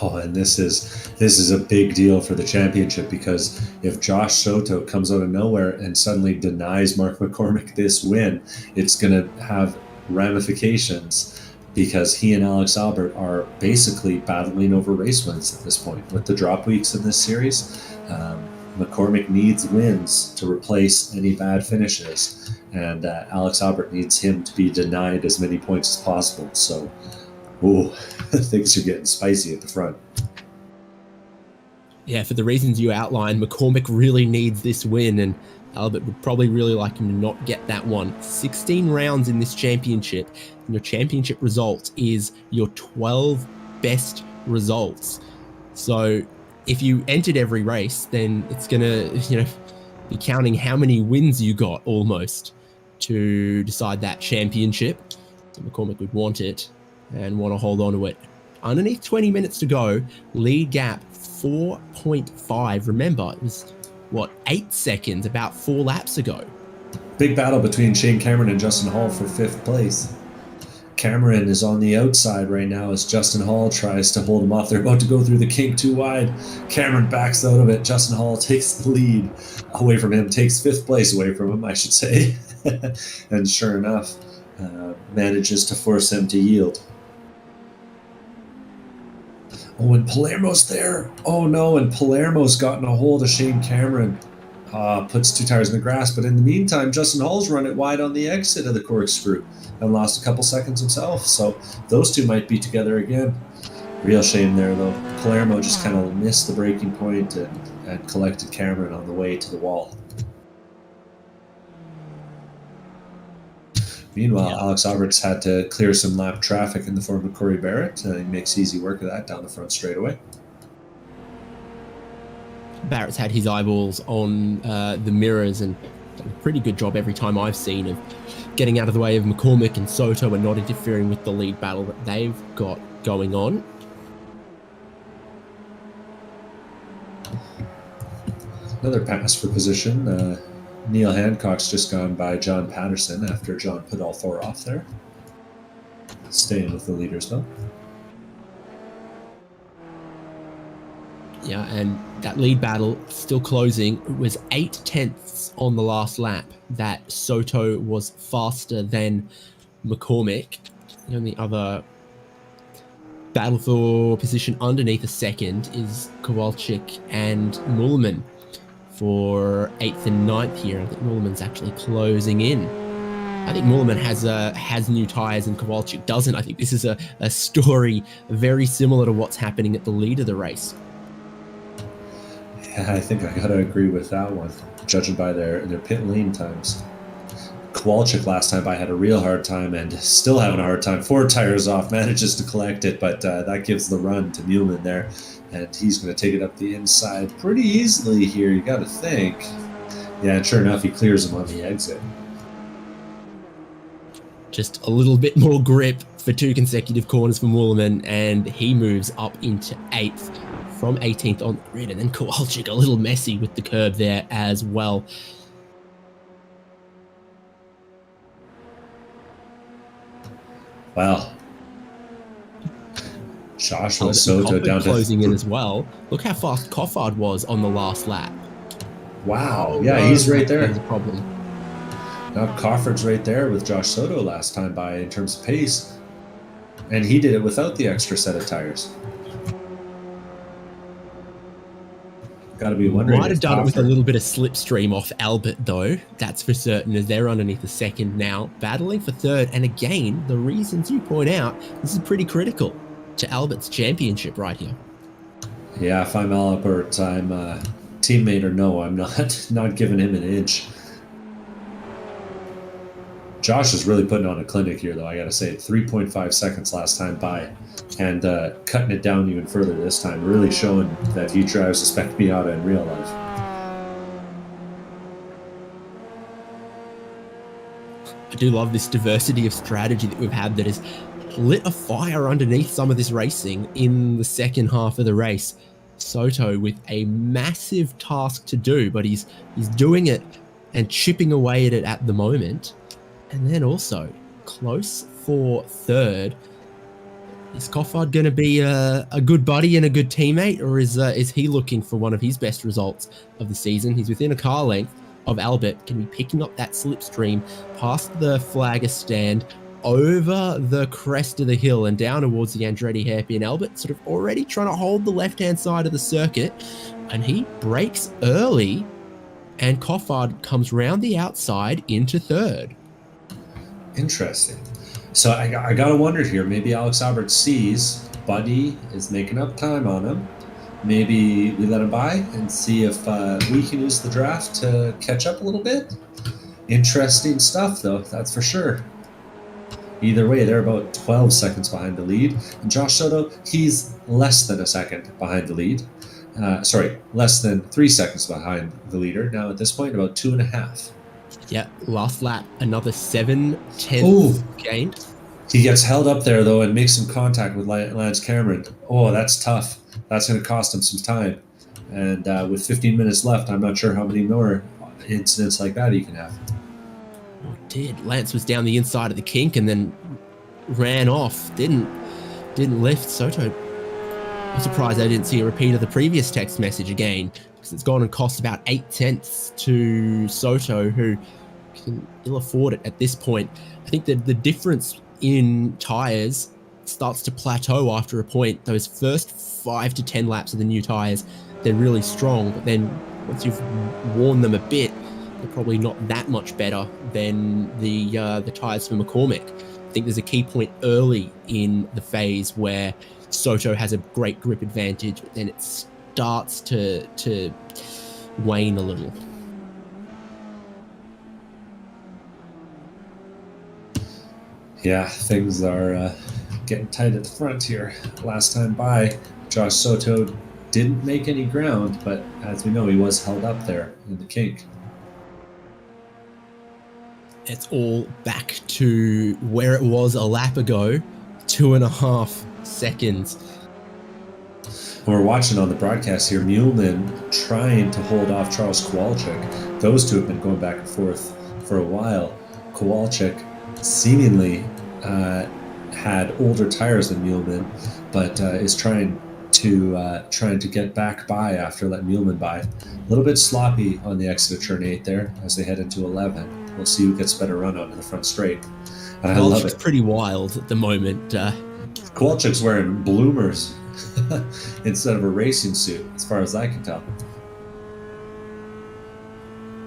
Oh, and this is a big deal for the championship, because if Josh Soto comes out of nowhere and suddenly denies Mark McCormick this win, it's going to have ramifications, because he and Alex Albert are basically battling over race wins at this point. With the drop weeks in this series, McCormick needs wins to replace any bad finishes, and Alex Albert needs him to be denied as many points as possible. So, things are getting spicy at the front. Yeah, for the reasons you outlined, McCormick really needs this win, and Albert would probably really like him to not get that one. 16 rounds in this championship, and your championship result is your 12 best results. So if you entered every race, then it's going to, be counting how many wins you got almost to decide that championship. So McCormick would want it and want to hold on to it. Underneath 20 minutes to go, lead gap 4.5. Remember, it was, 8 seconds about 4 laps ago. Big battle between Shane Cameron and Justin Hall for 5th place. Cameron is on the outside right now as Justin Hall tries to hold him off. They're about to go through the kink too wide. Cameron backs out of it. Justin Hall takes the lead away from him, takes 5th place away from him, I should say. And sure enough, manages to force him to yield. Oh, and Palermo's there. Oh no, and Palermo's gotten a hold of Shane Cameron. Puts 2 tires in the grass, but in the meantime, Justin Hall's run it wide on the exit of the corkscrew and lost a couple seconds himself. So those two might be together again. Real shame there, though. Palermo just kind of missed the breaking point and collected Cameron on the way to the wall. Meanwhile, Alex Alberts had to clear some lap traffic in the form of Corey Barrett. He makes easy work of that down the front straightaway. Barrett's had his eyeballs on the mirrors and done a pretty good job every time I've seen of getting out of the way of McCormick and Soto and not interfering with the lead battle that they've got going on. Another pass for position. Neil Hancock's just gone by John Patterson after John put all 4 off there. Staying with the leaders, though. Yeah, and that lead battle still closing. It was 0.8 on the last lap that Soto was faster than McCormick. The only other battle for position underneath a second is Kowalczyk and Mullerman for 8th and 9th here. I think Mullerman's actually closing in. I think Mullerman has new tyres and Kowalczyk doesn't. I think this is a story very similar to what's happening at the lead of the race. Yeah, I think I gotta agree with that one, judging by their pit lane times. Kowalczyk last time I had a real hard time and still having a hard time. 4 tires off, manages to collect it, but that gives the run to Mullerman there, and he's going to take it up the inside pretty easily here, you gotta think. Yeah, and sure enough, he clears him on the exit. Just a little bit more grip for 2 consecutive corners for Mullerman, and he moves up into 8th from 18th on the grid. And then Kowalczyk a little messy with the curb there as well. Wow. Joshua Soto down closing in as well. Look how fast Coffard was on the last lap. Wow. Yeah, he's right there. There's a problem. Now Coffard's right there with Josh Soto last time by in terms of pace. And he did it without the extra set of tires. Got to be wondering. Might have done it with a little bit of slipstream off Albert, though. That's for certain, as they're underneath the second now, battling for 3rd. And again, the reasons you point out, this is pretty critical to Albert's championship right here. Yeah, if I'm Albert, I'm a teammate or no, I'm not giving him an inch. Josh is really putting on a clinic here, though. I got to say, 3.5 seconds last time by, and cutting it down even further this time, really showing that he drives a Spec Miata in real life. I do love this diversity of strategy that we've had that has lit a fire underneath some of this racing in the second half of the race. Soto with a massive task to do, but he's doing it and chipping away at it at the moment. And then also close for third. Is Coffard going to be a good buddy and a good teammate, or is he looking for one of his best results of the season? He's within a car length of Albert, can be picking up that slipstream past the flagger stand, over the crest of the hill and down towards the Andretti hairpin. Albert sort of already trying to hold the left-hand side of the circuit, and he breaks early, and Coffard comes round the outside into third. Interesting. So I got to wonder here, maybe Alex Albert sees Buddy is making up time on him. Maybe we let him by and see if we can use the draft to catch up a little bit. Interesting stuff, though, that's for sure. Either way, they're about 12 seconds behind the lead. And Josh Soto, he's less than a second behind the lead. Less than 3 seconds behind the leader. Now, at this point, about 2.5. Yeah, last lap, another 7/10 gained. He gets held up there, though, and makes some contact with Lance Cameron. Oh, that's tough. That's going to cost him some time. And with 15 minutes left, I'm not sure how many more incidents like that he can have. Oh, did. Lance was down the inside of the kink and then ran off. Didn't lift. Soto, I'm surprised I didn't see a repeat of the previous text message again, because it's gone and cost about 0.8 to Soto, who can ill afford it at this point. I think that the difference in tyres starts to plateau after a point. Those first 5 to 10 laps of the new tyres, they're really strong, but then once you've worn them a bit, they're probably not that much better than the tyres for McCormick. I think there's a key point early in the phase where Soto has a great grip advantage, but then it starts to wane a little. Yeah, things are getting tight at the front here. Last time by, Josh Soto didn't make any ground, but as we know, he was held up there in the kink. It's all back to where it was a lap ago, 2.5 seconds. We're watching on the broadcast here, Muleman trying to hold off Charles Kowalczyk. Those two have been going back and forth for a while. Kowalczyk seemingly had older tires than Muleman, but is trying to get back by after letting Muleman by. A little bit sloppy on the exit of turn 8 there as they head into 11. We'll see who gets better run onto the front straight. I love it. Pretty wild at the moment. Kowalczyk's wearing bloomers instead of a racing suit, as far as I can tell.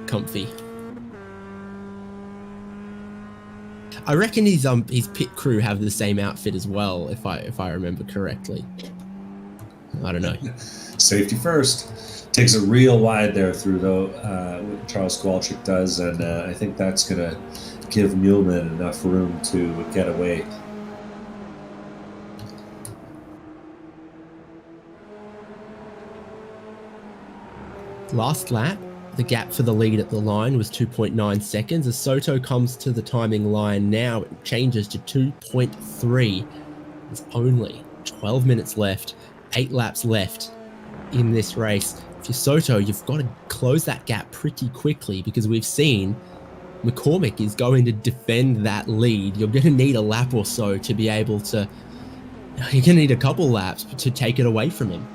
Comfy. I reckon his pit crew have the same outfit as well, if I remember correctly. I don't know. Safety first. Takes a real wide there through, though, what Charles Kowalczyk does, and I think that's going to give Muleman enough room to get away. Last lap, the gap for the lead at the line was 2.9 seconds. As Soto comes to the timing line now, it changes to 2.3. There's only 12 minutes left, 8 laps left in this race. If you're Soto, you've got to close that gap pretty quickly, because we've seen McCormick is going to defend that lead. You're going to need a lap or so to be able to... You're going to need a couple laps to take it away from him.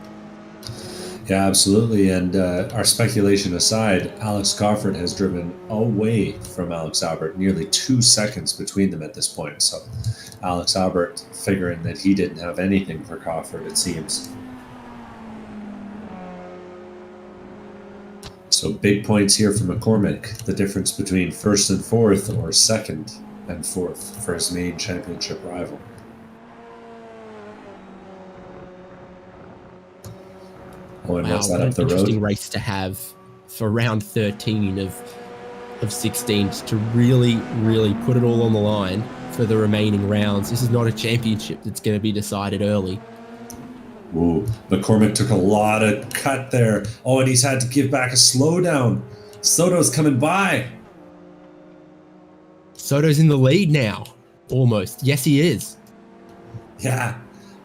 Yeah, absolutely. And our speculation aside, Alex Crawford has driven away from Alex Albert, nearly 2 seconds between them at this point. So Alex Albert figuring that he didn't have anything for Crawford, it seems. So big points here for McCormick. The difference between first and fourth, or second and fourth, for his main championship rival. Oh, and wow, what's that what up the an interesting road? race to have for round 13 of of 16 to really, really put it all on the line for the remaining rounds. This is not a championship that's going to be decided early. Ooh, McCormick took a lot of cut there. Oh, and he's had to give back a slowdown. Soto's coming by. Soto's in the lead now, almost. Yes, he is. Yeah,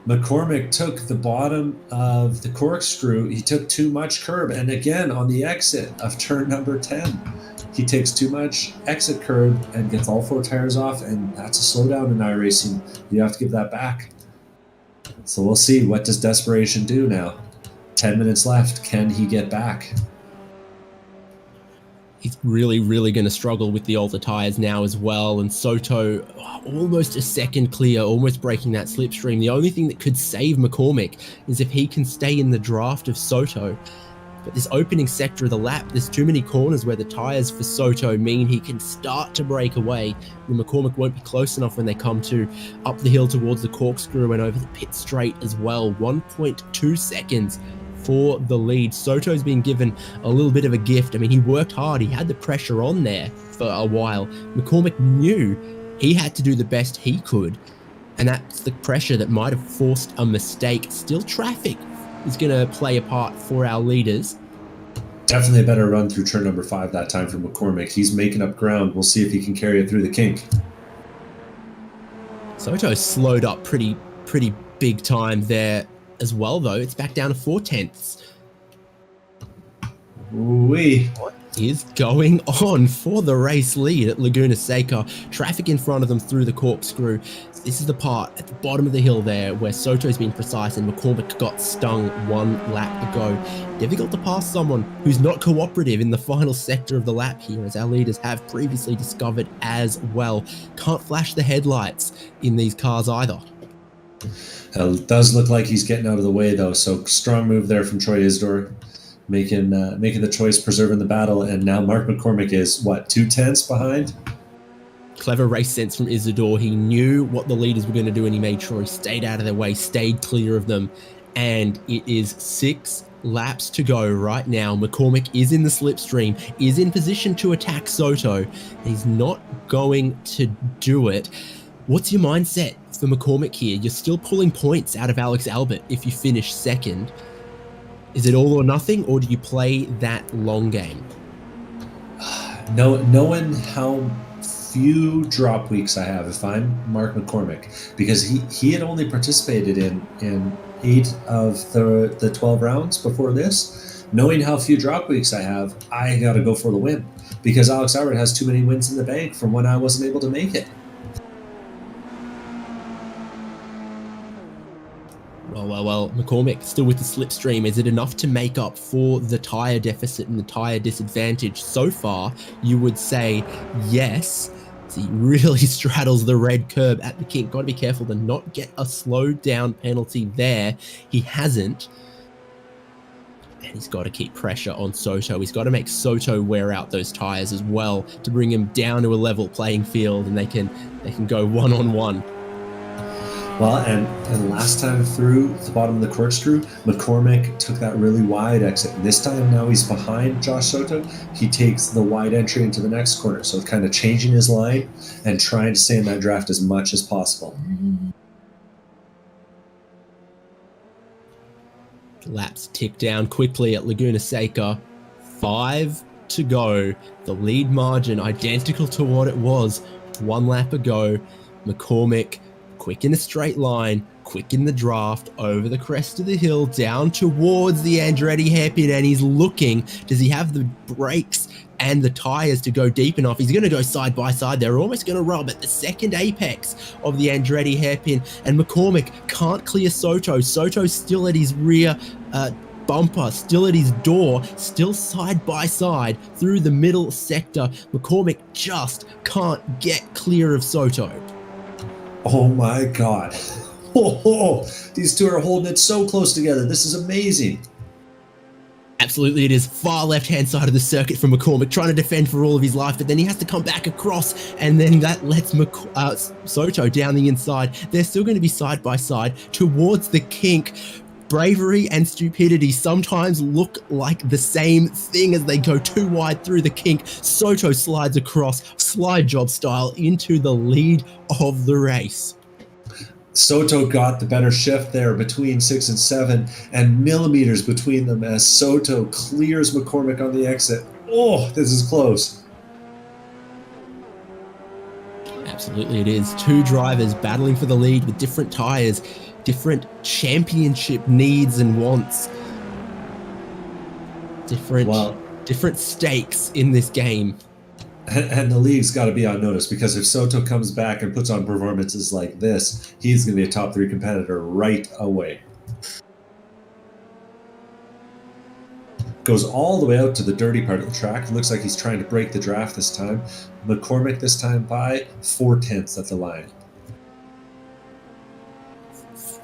McCormick took the bottom of the corkscrew. He took too much curb. And again, on the exit of turn number 10, he takes too much exit curb and gets all 4 tires off. And that's a slowdown in iRacing. You have to give that back. So we'll see. What does desperation do now? 10 minutes left. Can he get back? He's really, really going to struggle with the Alta tires now as well. And Soto, almost a second clear, almost breaking that slipstream. The only thing that could save McCormick is if he can stay in the draft of Soto. But this opening sector of the lap, there's too many corners where the tires for Soto mean he can start to break away. And McCormick won't be close enough when they come to up the hill towards the corkscrew and over the pit straight as well. 1.2 seconds for the lead. Soto's been given a little bit of a gift. I mean, he worked hard. He had the pressure on there for a while. McCormick knew he had to do the best he could. And that's the pressure that might have forced a mistake. Still, traffic is going to play a part for our leaders. Definitely a better run through turn number 5 that time for McCormick. He's making up ground. We'll see if he can carry it through the kink. Soto slowed up pretty big time there as well, though. It's back down to 4/10. Ooh-wee. What is going on for the race lead at Laguna Seca? Traffic in front of them through the corkscrew. This is the part at the bottom of the hill there where Soto's been precise and McCormick got stung 1 lap ago. Difficult to pass someone who's not cooperative in the final sector of the lap here, as our leaders have previously discovered as well. Can't flash the headlights in these cars either. It does look like he's getting out of the way, though, so strong move there from Troy Isidore, making the choice, preserving the battle, and now Mark McCormick is, what, 2/10 behind? Clever race sense from Isidore. He knew what the leaders were going to do and he made sure he stayed out of their way, stayed clear of them. And it is 6 laps to go right now. McCormick is in the slipstream, is in position to attack Soto. He's not going to do it. What's your mindset for McCormick here? You're still pulling points out of Alex Albert if you finish second. Is it all or nothing, or do you play that long game? Knowing how few drop weeks I have if I'm Mark McCormick, because he had only participated in 8 of the 12 rounds before this. Knowing how few drop weeks I have, I got to go for the win, because Alex Albert has too many wins in the bank from when I wasn't able to make it. Well, McCormick still with the slipstream. Is it enough to make up for the tyre deficit and the tyre disadvantage? So far, you would say yes. So he really straddles the red curb at the kink. Got to be careful to not get a slow down penalty there. He hasn't. And he's got to keep pressure on Soto. He's got to make Soto wear out those tyres as well to bring him down to a level playing field, and they can go one-on-one. Well, and last time through the bottom of the corkscrew, McCormick took that really wide exit. And this time now he's behind Josh Soto. He takes the wide entry into the next corner. So kind of changing his line and trying to stay in that draft as much as possible. Laps tick down quickly at Laguna Seca. 5 to go. The lead margin identical to what it was 1 lap ago. McCormick quick in a straight line, quick in the draft, over the crest of the hill, down towards the Andretti hairpin, and he's looking. Does he have the brakes and the tires to go deep enough? He's going to go side by side. They're almost going to rub at the second apex of the Andretti hairpin, and McCormick can't clear Soto. Soto's still at his rear bumper, still at his door, still side by side through the middle sector. McCormick just can't get clear of Soto. Oh my God. These two are holding it so close together. This is amazing. Absolutely, it is. Far left-hand side of the circuit from McCormick, trying to defend for all of his life, but then he has to come back across, and then that lets Soto down the inside. They're still going to be side by side towards the kink. bravery and stupidity sometimes look like the same thing as they go too wide through the kink. Soto slides across, slide job style, into the lead of the race. Soto got the better shift there between 6 and 7, and millimeters between them as Soto clears McCormick on the exit. Oh, this is close. Absolutely it is. Two drivers battling for the lead with different tires, different championship needs and wants, different stakes in this game. And the league's got to be on notice, because if Soto comes back and puts on performances like this, he's going to be a top 3 competitor right away. Goes all the way out to the dirty part of the track. Looks like he's trying to break the draft this time. McCormick this time by 4/10 at the line.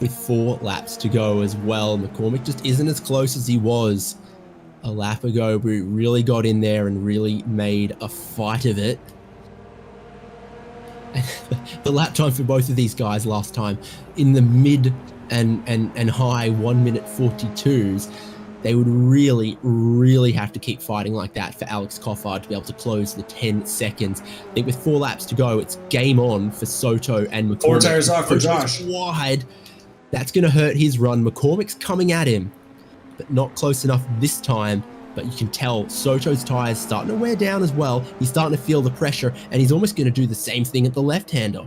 With 4 laps to go as well, McCormick just isn't as close as he was a lap ago, but he really got in there and really made a fight of it. And the lap time for both of these guys last time in the mid and high 1 minute 42s. They would really have to keep fighting like that for Alex Coffard to be able to close the 10 seconds. I think with 4 laps to go, it's game on for Soto and McCormick. 4 tires off for Josh. Wide. That's going to hurt his run. McCormick's coming at him, but not close enough this time. But you can tell Soto's tires starting to wear down as well. He's starting to feel the pressure, and he's almost going to do the same thing at the left-hander.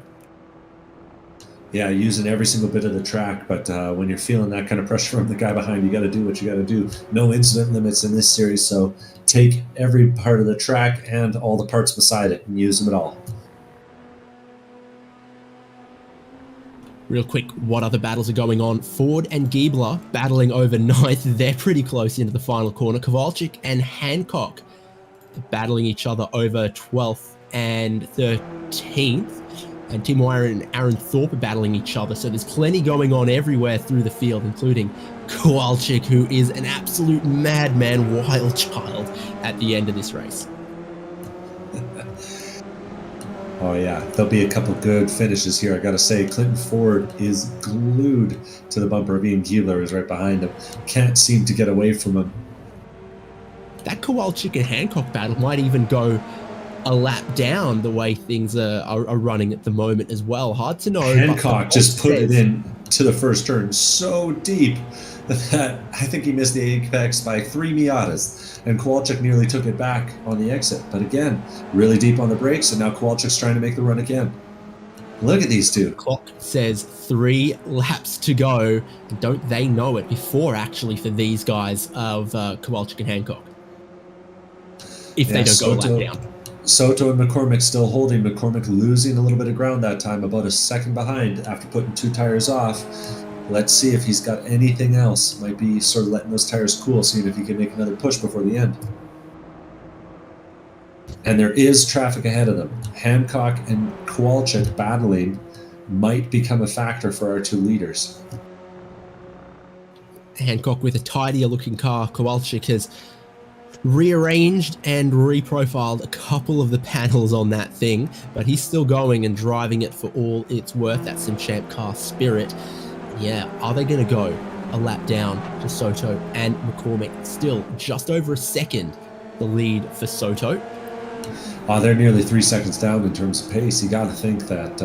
Yeah, using every single bit of the track, but when you're feeling that kind of pressure from the guy behind, you got to do what you got to do. No incident limits in this series, so take every part of the track and all the parts beside it and use them at all. Real quick, what other battles are going on? Ford and Giebler battling over 9th. They're pretty close into the final corner. Kowalczyk and Hancock battling each other over 12th and 13th. And Tim Wire and Aaron Thorpe are battling each other. So there's plenty going on everywhere through the field, including Kowalczyk, who is an absolute madman, wild child at the end of this race. Oh yeah, there'll be a couple good finishes here. I gotta say, Clinton Ford is glued to the bumper of Ian Giebler, who's right behind him. Can't seem to get away from him. That Kowalczyk and Hancock battle might even go a lap down the way things are running at the moment as well. Hard to know. Hancock just put it in to the first turn so deep that I think he missed the apex by 3 Miatas. And Kowalczyk nearly took it back on the exit. But again, really deep on the brakes, and now Kowalczyk's trying to make the run again. Look at these two. The clock says 3 laps to go. Don't they know it before, actually, for these guys of Kowalczyk and Hancock? If they don't go a lap down. Soto and McCormick still holding. McCormick losing a little bit of ground that time, about a second behind after putting 2 tires off. Let's see if he's got anything else. Might be sort of letting those tires cool, seeing if he can make another push before the end. And there is traffic ahead of them. Hancock and Kowalczyk battling might become a factor for our 2 leaders. Hancock with a tidier looking car. Kowalczyk has rearranged and reprofiled a couple of the panels on that thing, but he's still going and driving it for all it's worth. That's some ChampCar spirit. Yeah, are they going to go a lap down to Soto and McCormick? Still just over a second the lead for Soto. They're nearly 3 seconds down in terms of pace. You got to think that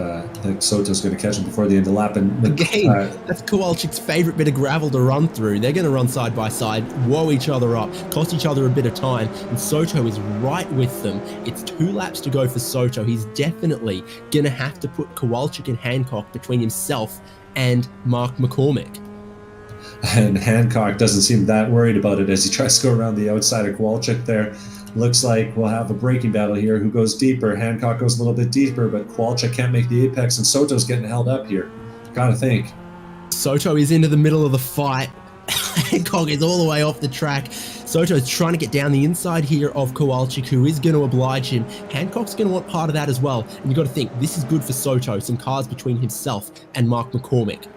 Soto's going to catch him before the end of the lap. And again, that's Kowalczyk's favorite bit of gravel to run through. They're going to run side by side, woe each other up, cost each other a bit of time, and Soto is right with them. It's 2 laps to go for Soto. He's definitely going to have to put Kowalczyk and Hancock between himself and Mark McCormick. And Hancock doesn't seem that worried about it as he tries to go around the outside of Kowalczyk there. Looks like we'll have a braking battle here. Who goes deeper? Hancock goes a little bit deeper, but Kowalczyk can't make the apex, and Soto's getting held up here. Gotta think. Soto is into the middle of the fight. Hancock is all the way off the track. Soto is trying to get down the inside here of Kowalczyk, who is going to oblige him. Hancock's going to want part of that as well. And you've got to think, this is good for Soto. Some cars between himself and Mark McCormick.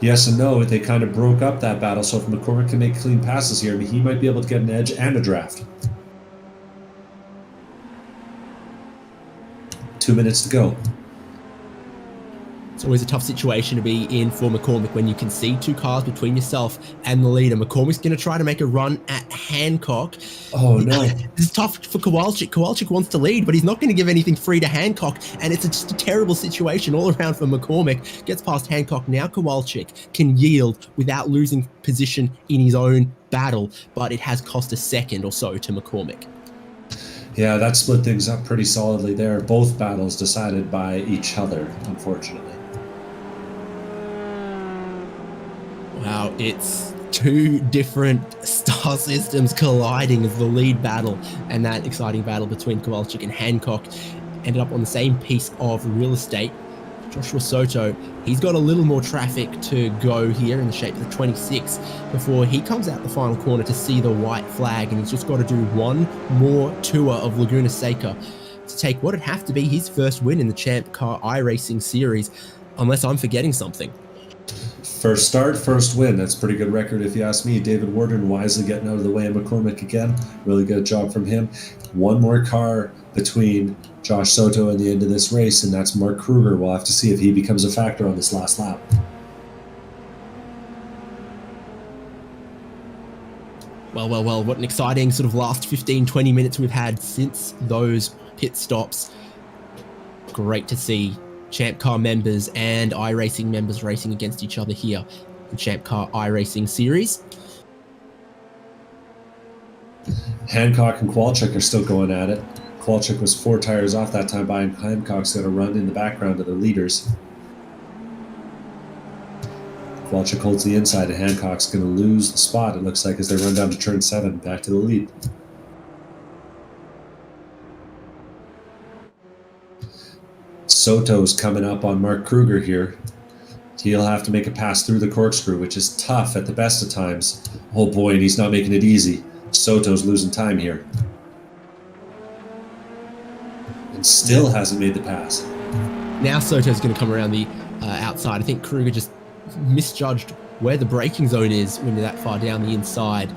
Yes and no. They kind of broke up that battle, so if McCormick can make clean passes here, he might be able to get an edge and a draft. 2 minutes to go. It's always a tough situation to be in for McCormick when you can see two cars between yourself and the leader. McCormick's going to try to make a run at Hancock. Oh, no. This is tough for Kowalczyk. Kowalczyk wants to lead, but he's not going to give anything free to Hancock, and it's just a terrible situation all around for McCormick. Gets past Hancock. Now Kowalczyk can yield without losing position in his own battle, but it has cost a second or so to McCormick. Yeah, that split things up pretty solidly there. Both battles decided by each other, unfortunately. Wow, it's two different star systems colliding as the lead battle, and that exciting battle between Kowalczyk and Hancock ended up on the same piece of real estate. Joshua Soto, he's got a little more traffic to go here in the shape of the 26 before he comes out the final corner to see the white flag, and he's just got to do one more tour of Laguna Seca to take what would have to be his first win in the ChampCar iRacing series, unless I'm forgetting something. First start, first win. That's a pretty good record if you ask me. David Warden wisely getting out of the way of McCormick again. Really good job from him. One more car between Josh Soto and the end of this race, and that's Mark Kruger. We'll have to see if he becomes a factor on this last lap. Well, what an exciting sort of last 15, 20 minutes we've had since those pit stops. Great to see ChampCar members and iRacing members racing against each other here in ChampCar iRacing series. Hancock and Kowalczyk are still going at it. Kowalczyk was 4 tires off that time by Hancock's got to run in the background of the leaders. Kowalczyk holds the inside, and Hancock's going to lose the spot, it looks like, as they run down to turn 7, back to the lead. Soto's coming up on Mark Kruger here. He'll have to make a pass through the corkscrew, which is tough at the best of times. Oh boy, and he's not making it easy. Soto's losing time here. And still hasn't made the pass. Now Soto's going to come around the outside. I think Kruger just misjudged where the braking zone is when you're that far down the inside.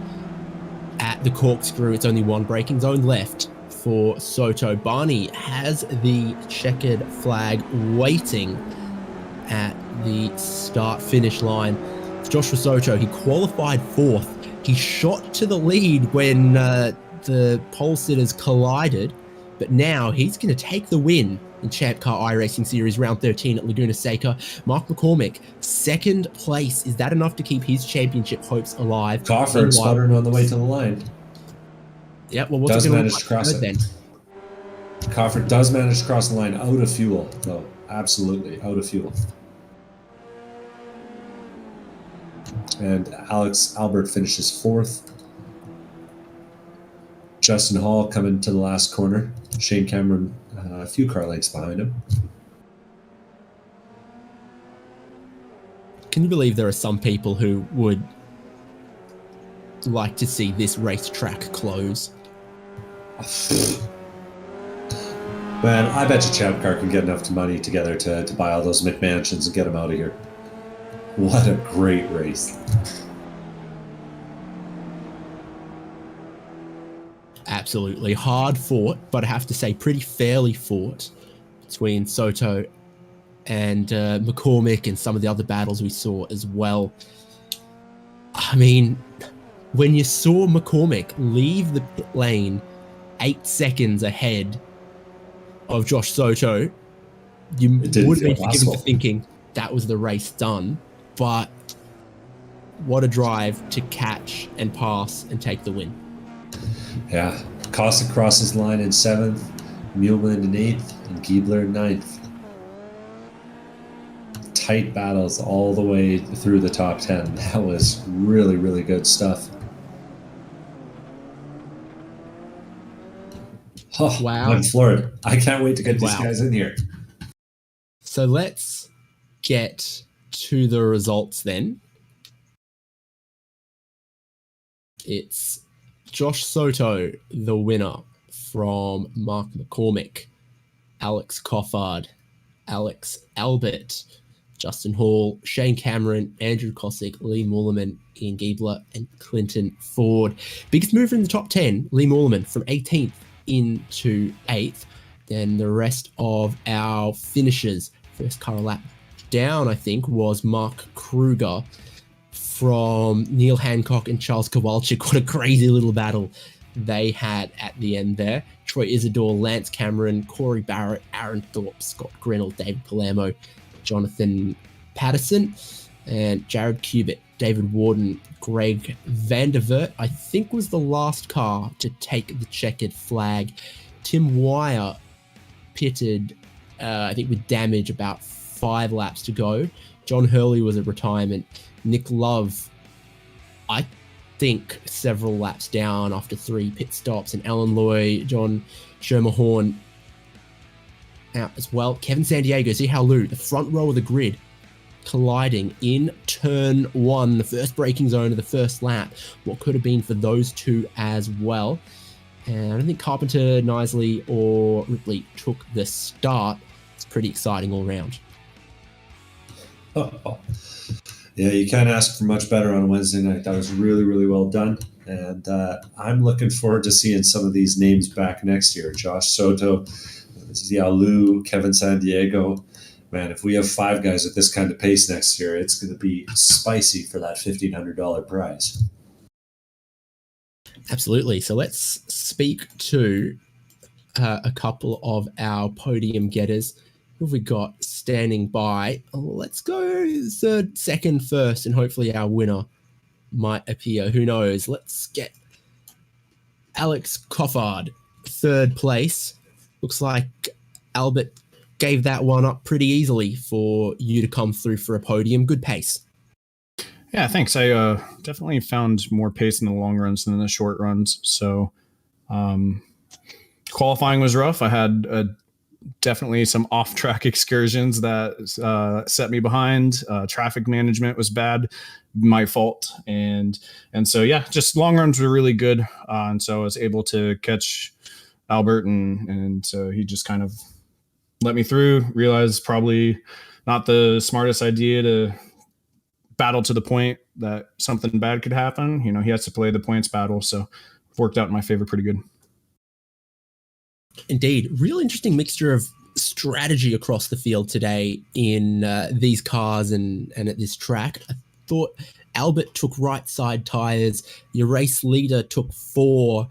At the corkscrew, it's only one braking zone left for Soto. Barney has the checkered flag waiting at the start-finish line. Joshua Soto, he qualified 4th. He shot to the lead when the pole sitters collided, but now he's going to take the win in ChampCar iRacing Series Round 13 at Laguna Seca. Mark McCormick, 2nd place. Is that enough to keep his championship hopes alive? Crawford sputtering on the way to the line. Yeah, well, what's does it going manage to cross it then? Crawford does manage to cross the line out of fuel, though. Absolutely out of fuel. And Alex Albert finishes 4th. Justin Hall coming to the last corner. Shane Cameron a few car lengths behind him. Can you believe there are some people who would like to see this racetrack close? Man, I bet you ChampCar can get enough money together to buy all those McMansions and get them out of here. What a great race. Absolutely hard fought, but I have to say pretty fairly fought between Soto and McCormick and some of the other battles we saw as well. I mean, when you saw McCormick leave the pit lane 8 seconds ahead of Josh Soto, you would have been forgiven for thinking that was the race done. But what a drive to catch and pass and take the win. Yeah, Cossack crosses line in 7th, Muhlman in 8th, and Giebler in 9th. Tight battles all the way through the top 10. That was really, really good stuff. Oh, wow. I'm floored. I can't wait to get these guys in here. So let's get to the results then. It's Josh Soto, the winner, from Mark McCormick, Alex Coffard, Alex Albert, Justin Hall, Shane Cameron, Andrew Cossack, Lee Mullerman, Ian Giebler, and Clinton Ford. Biggest mover in the top 10, Lee Mullerman, from 18th into 8th. Then the rest of our finishers, first car lap, down, I think, was Mark Kruger from Neil Hancock and Charles Kowalczyk. What a crazy little battle they had at the end there. Troy Isidore, Lance Cameron, Corey Barrett, Aaron Thorpe, Scott Grinnell, David Palermo, Jonathan Patterson, and Jared Cubitt, David Warden, Greg Vandervert, I think was the last car to take the checkered flag. Tim Wire pitted, I think with damage, about 5 laps to go. John Hurley was at retirement. Nick Love, I think several laps down after 3 pit stops, and Alan Loy, John Schermerhorn out as well. Kevin Sandiego, Zihao Lu, the front row of the grid, colliding in turn 1, the first braking zone of the first lap. What could have been for those two as well. And I don't think Carpenter, Knisley, or Ripley took the start. It's pretty exciting all round. Oh. Yeah, you can't ask for much better on a Wednesday night. That was really, really well done. And I'm looking forward to seeing some of these names back next year. Josh Soto, Zihao Lu, Kevin Sandiego. Man, if we have 5 guys at this kind of pace next year, it's going to be spicy for that $1,500 prize. Absolutely. So let's speak to a couple of our podium getters. Who have we got standing by? Let's go third, second, first, and hopefully our winner might appear. Who knows? Let's get Alex Coffard, 3rd place. Looks like Albert gave that one up pretty easily for you to come through for a podium. Good pace. Yeah, thanks. I definitely found more pace in the long runs than in the short runs. So qualifying was rough. I had definitely some off-track excursions that set me behind. Traffic management was bad, my fault. And so, yeah, just long runs were really good. And so I was able to catch Albert, and so he just kind of let me through. Realized probably not the smartest idea to battle to the point that something bad could happen. You know, he has to play the points battle. So it worked out in my favor pretty good. Indeed. Real interesting mixture of strategy across the field today in these cars and at this track. I thought Albert took right side tires. Your race leader took 4.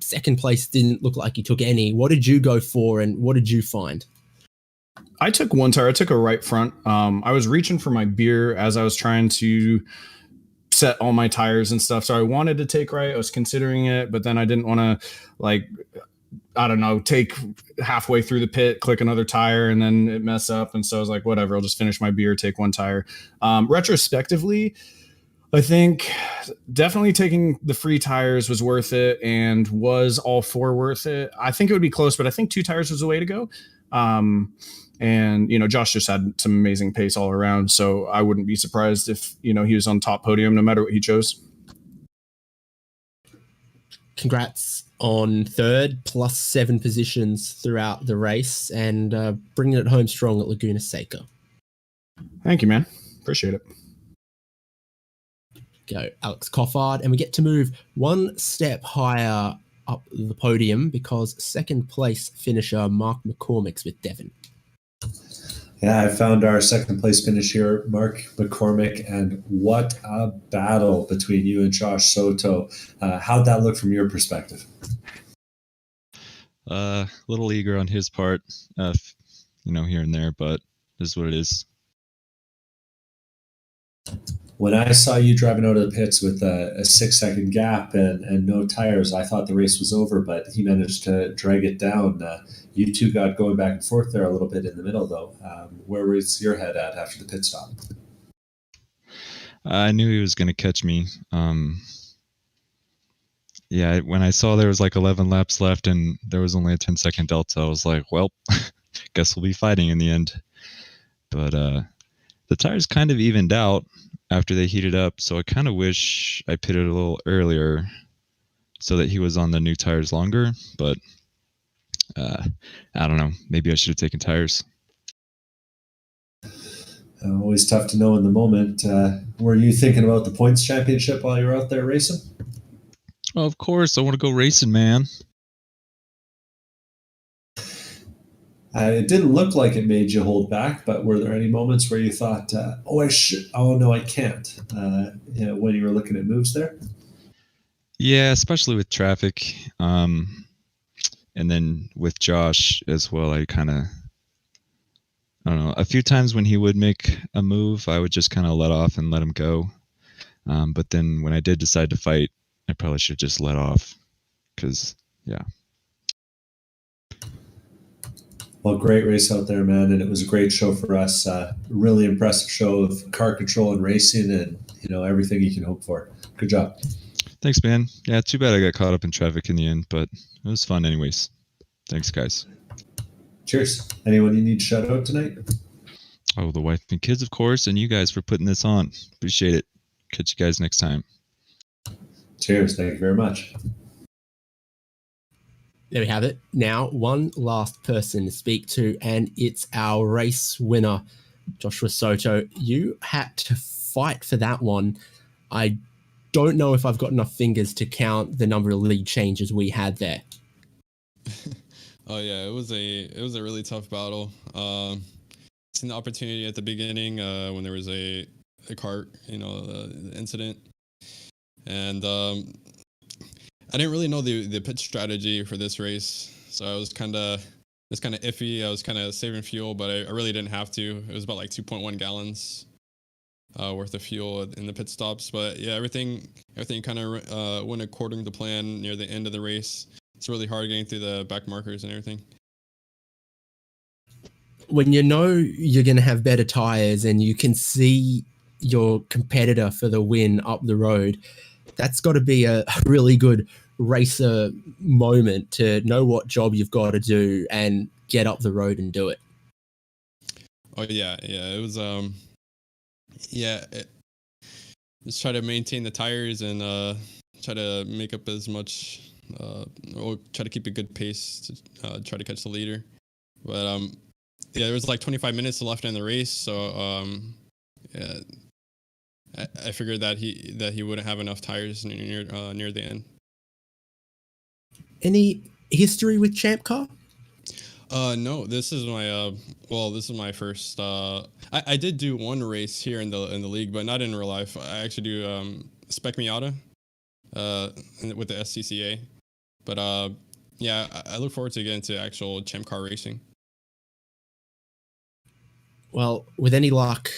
Second place didn't look like he took any. What did you go for, and what did you find? I took 1 tire. I took a right front. I was reaching for my beer as I was trying to set all my tires and stuff. So I wanted to take right. I was considering it, but then I didn't want to, take halfway through the pit, click another tire, and then it mess up. And so I was like, whatever, I'll just finish my beer, take 1 tire. Retrospectively, I think definitely taking the free tires was worth it, and was all 4 worth it. I think it would be close, but I think 2 tires was the way to go. And, Josh just had some amazing pace all around. So I wouldn't be surprised if, he was on top podium no matter what he chose. Congrats on 3rd, plus 7 positions throughout the race, and bringing it home strong at Laguna Seca. Thank you, man. Appreciate it. Go Alex Coffard, and we get to move 1 step higher up the podium because 2nd place finisher Mark McCormick's with Devon. Yeah, I found our 2nd place finish here, Mark McCormick, and what a battle between you and Josh Soto. How'd that look from your perspective? A little eager on his part, here and there, but this is what it is. When I saw you driving out of the pits with a 6-second gap and no tires, I thought the race was over, but he managed to drag it down. You two got going back and forth there a little bit in the middle, though. Where was your head at after the pit stop? I knew he was going to catch me. When I saw there was like 11 laps left and there was only a 10-second delta, I was like, well, guess we'll be fighting in the end. But the tires kind of evened out after they heated up, so I kind of wish I pitted a little earlier so that he was on the new tires longer, but I don't know. Maybe I should have taken tires. Always tough to know in the moment. Were you thinking about the points championship while you were out there racing? Well, of course. I want to go racing, man. It didn't look like it made you hold back, but were there any moments where you thought, oh no, I can't, when you were looking at moves there? Yeah, especially with traffic. And then with Josh as well, I don't know, a few times when he would make a move, I would just kind of let off and let him go. But then when I did decide to fight, I probably should just let off because, yeah. Well, great race out there, man, and it was a great show for us. Really impressive show of car control and racing, and everything you can hope for. Good job. Thanks, man. Yeah, too bad I got caught up in traffic in the end, but it was fun anyways. Thanks, guys. Cheers. Anyone you need to shout out tonight? Oh, the wife and kids, of course, and you guys for putting this on. Appreciate it. Catch you guys next time. Cheers. Thank you very much. There we have it. Now, one last person to speak to, and it's our race winner, Joshua Soto. You had to fight for that one. I don't know if I've got enough fingers to count the number of lead changes we had there. Oh yeah, it was a really tough battle. Seen the opportunity at the beginning when there was a cart, the incident, and I didn't really know the pit strategy for this race, so I was kind of iffy. I was kind of saving fuel, but I really didn't have to. It was about like 2.1 gallons worth of fuel in the pit stops. But yeah, everything kind of went according to plan near the end of the race. It's really hard getting through the back markers and everything. When you know you're going to have better tires and you can see your competitor for the win up the road, that's got to be a really good racer moment to know what job you've got to do and get up the road and do it. Oh yeah, it was just try to maintain the tires and try to make up as much or try to keep a good pace to try to catch the leader. But there was like 25 minutes left in the race, so I figured that he wouldn't have enough tires near the end. Any history with ChampCar? No, this is my first. I did do one race here in the league, but not in real life. I actually do Spec Miata with the SCCA. But I look forward to getting to actual ChampCar racing. Well, with any luck,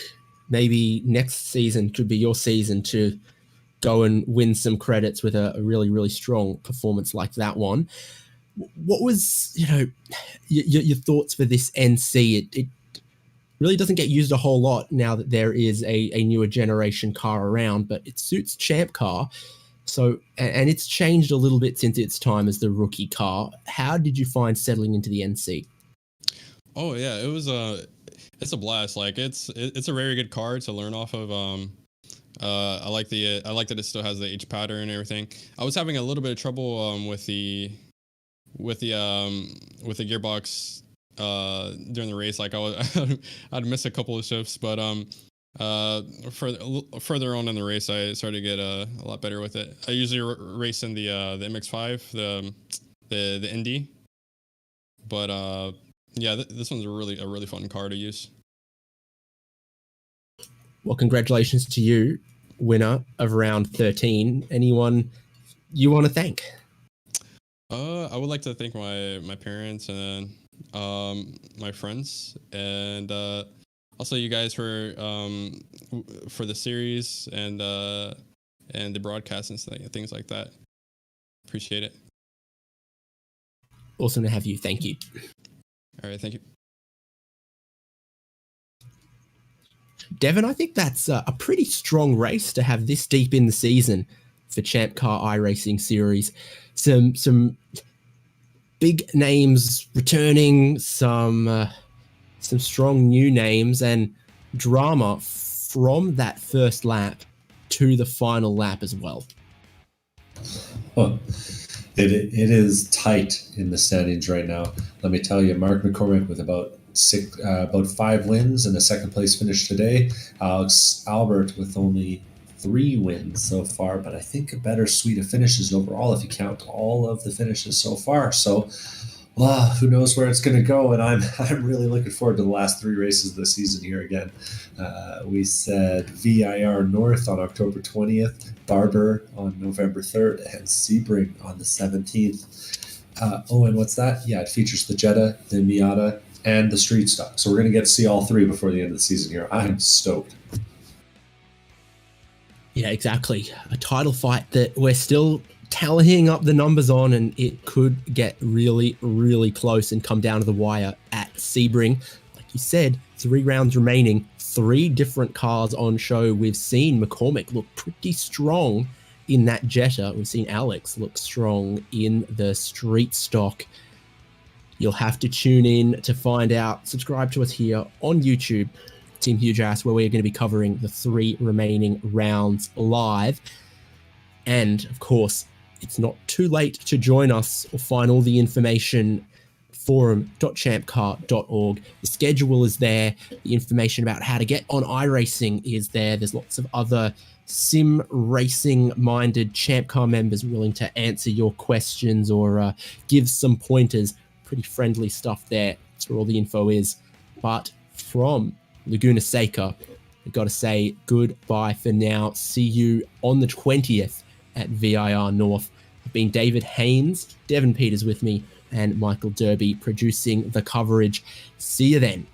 maybe next season could be your season to go and win some credits with a really, really strong performance like that one. What was, your thoughts for this NC? It really doesn't get used a whole lot now that there is a newer generation car around, but it suits ChampCar. So, and it's changed a little bit since its time as the rookie car. How did you find settling into the NC? Oh yeah, it was it's a blast. Like it's a very good car to learn off of. I like that it still has the H pattern and everything. I was having a little bit of trouble with the gearbox during the race. Like I'd miss a couple of shifts, but further on in the race, I started to get a lot better with it. I usually race in the MX-5, the Indy, but this one's a really fun car to use. Well, congratulations to you, winner of round 13. Anyone you want to thank? I would like to thank my parents and my friends, and also you guys for the series and the broadcast and things like that. Appreciate it. Awesome to have you. Thank you. All right, thank you. Devin, I think that's a pretty strong race to have this deep in the season for ChampCar iRacing series. Some big names returning, some strong new names, and drama from that first lap to the final lap as well. Oh, it is tight in the standings right now. Let me tell you, Mark McCormick with about 5 wins and a second place finish today. Alex Albert with only 3 wins so far, but I think a better suite of finishes overall if you count all of the finishes so far. So Well, who knows where it's going to go, and I'm really looking forward to the last 3 races of the season here again. We said VIR North on October 20th, Barber on November 3rd, and Sebring on the 17th. And what's that? Yeah, it features the Jetta, the Miata, and the Street Stock. So we're going to get to see all 3 before the end of the season here. I'm stoked. Yeah, exactly. A title fight that we're still tallying up the numbers on, and it could get really, really close and come down to the wire at Sebring. Like you said, 3 rounds remaining, 3 different cars on show. We've seen McCormick look pretty strong in that Jetta. We've seen Alex look strong in the Street Stock. You'll have to tune in to find out. Subscribe to us here on YouTube, Team Huge Ass, where we're going to be covering the 3 remaining rounds live. And of course, it's not too late to join us or find all the information. Forum.champcar.org. The schedule is there. The information about how to get on iRacing is there. There's lots of other sim racing minded Champ Car members willing to answer your questions or give some pointers. Pretty friendly stuff there. That's where all the info is. But from Laguna Seca, we've got to say goodbye for now. See you on the 20th at VIR North. I've been David Haynes, Devin Peters with me, and Michael Derby producing the coverage. See you then.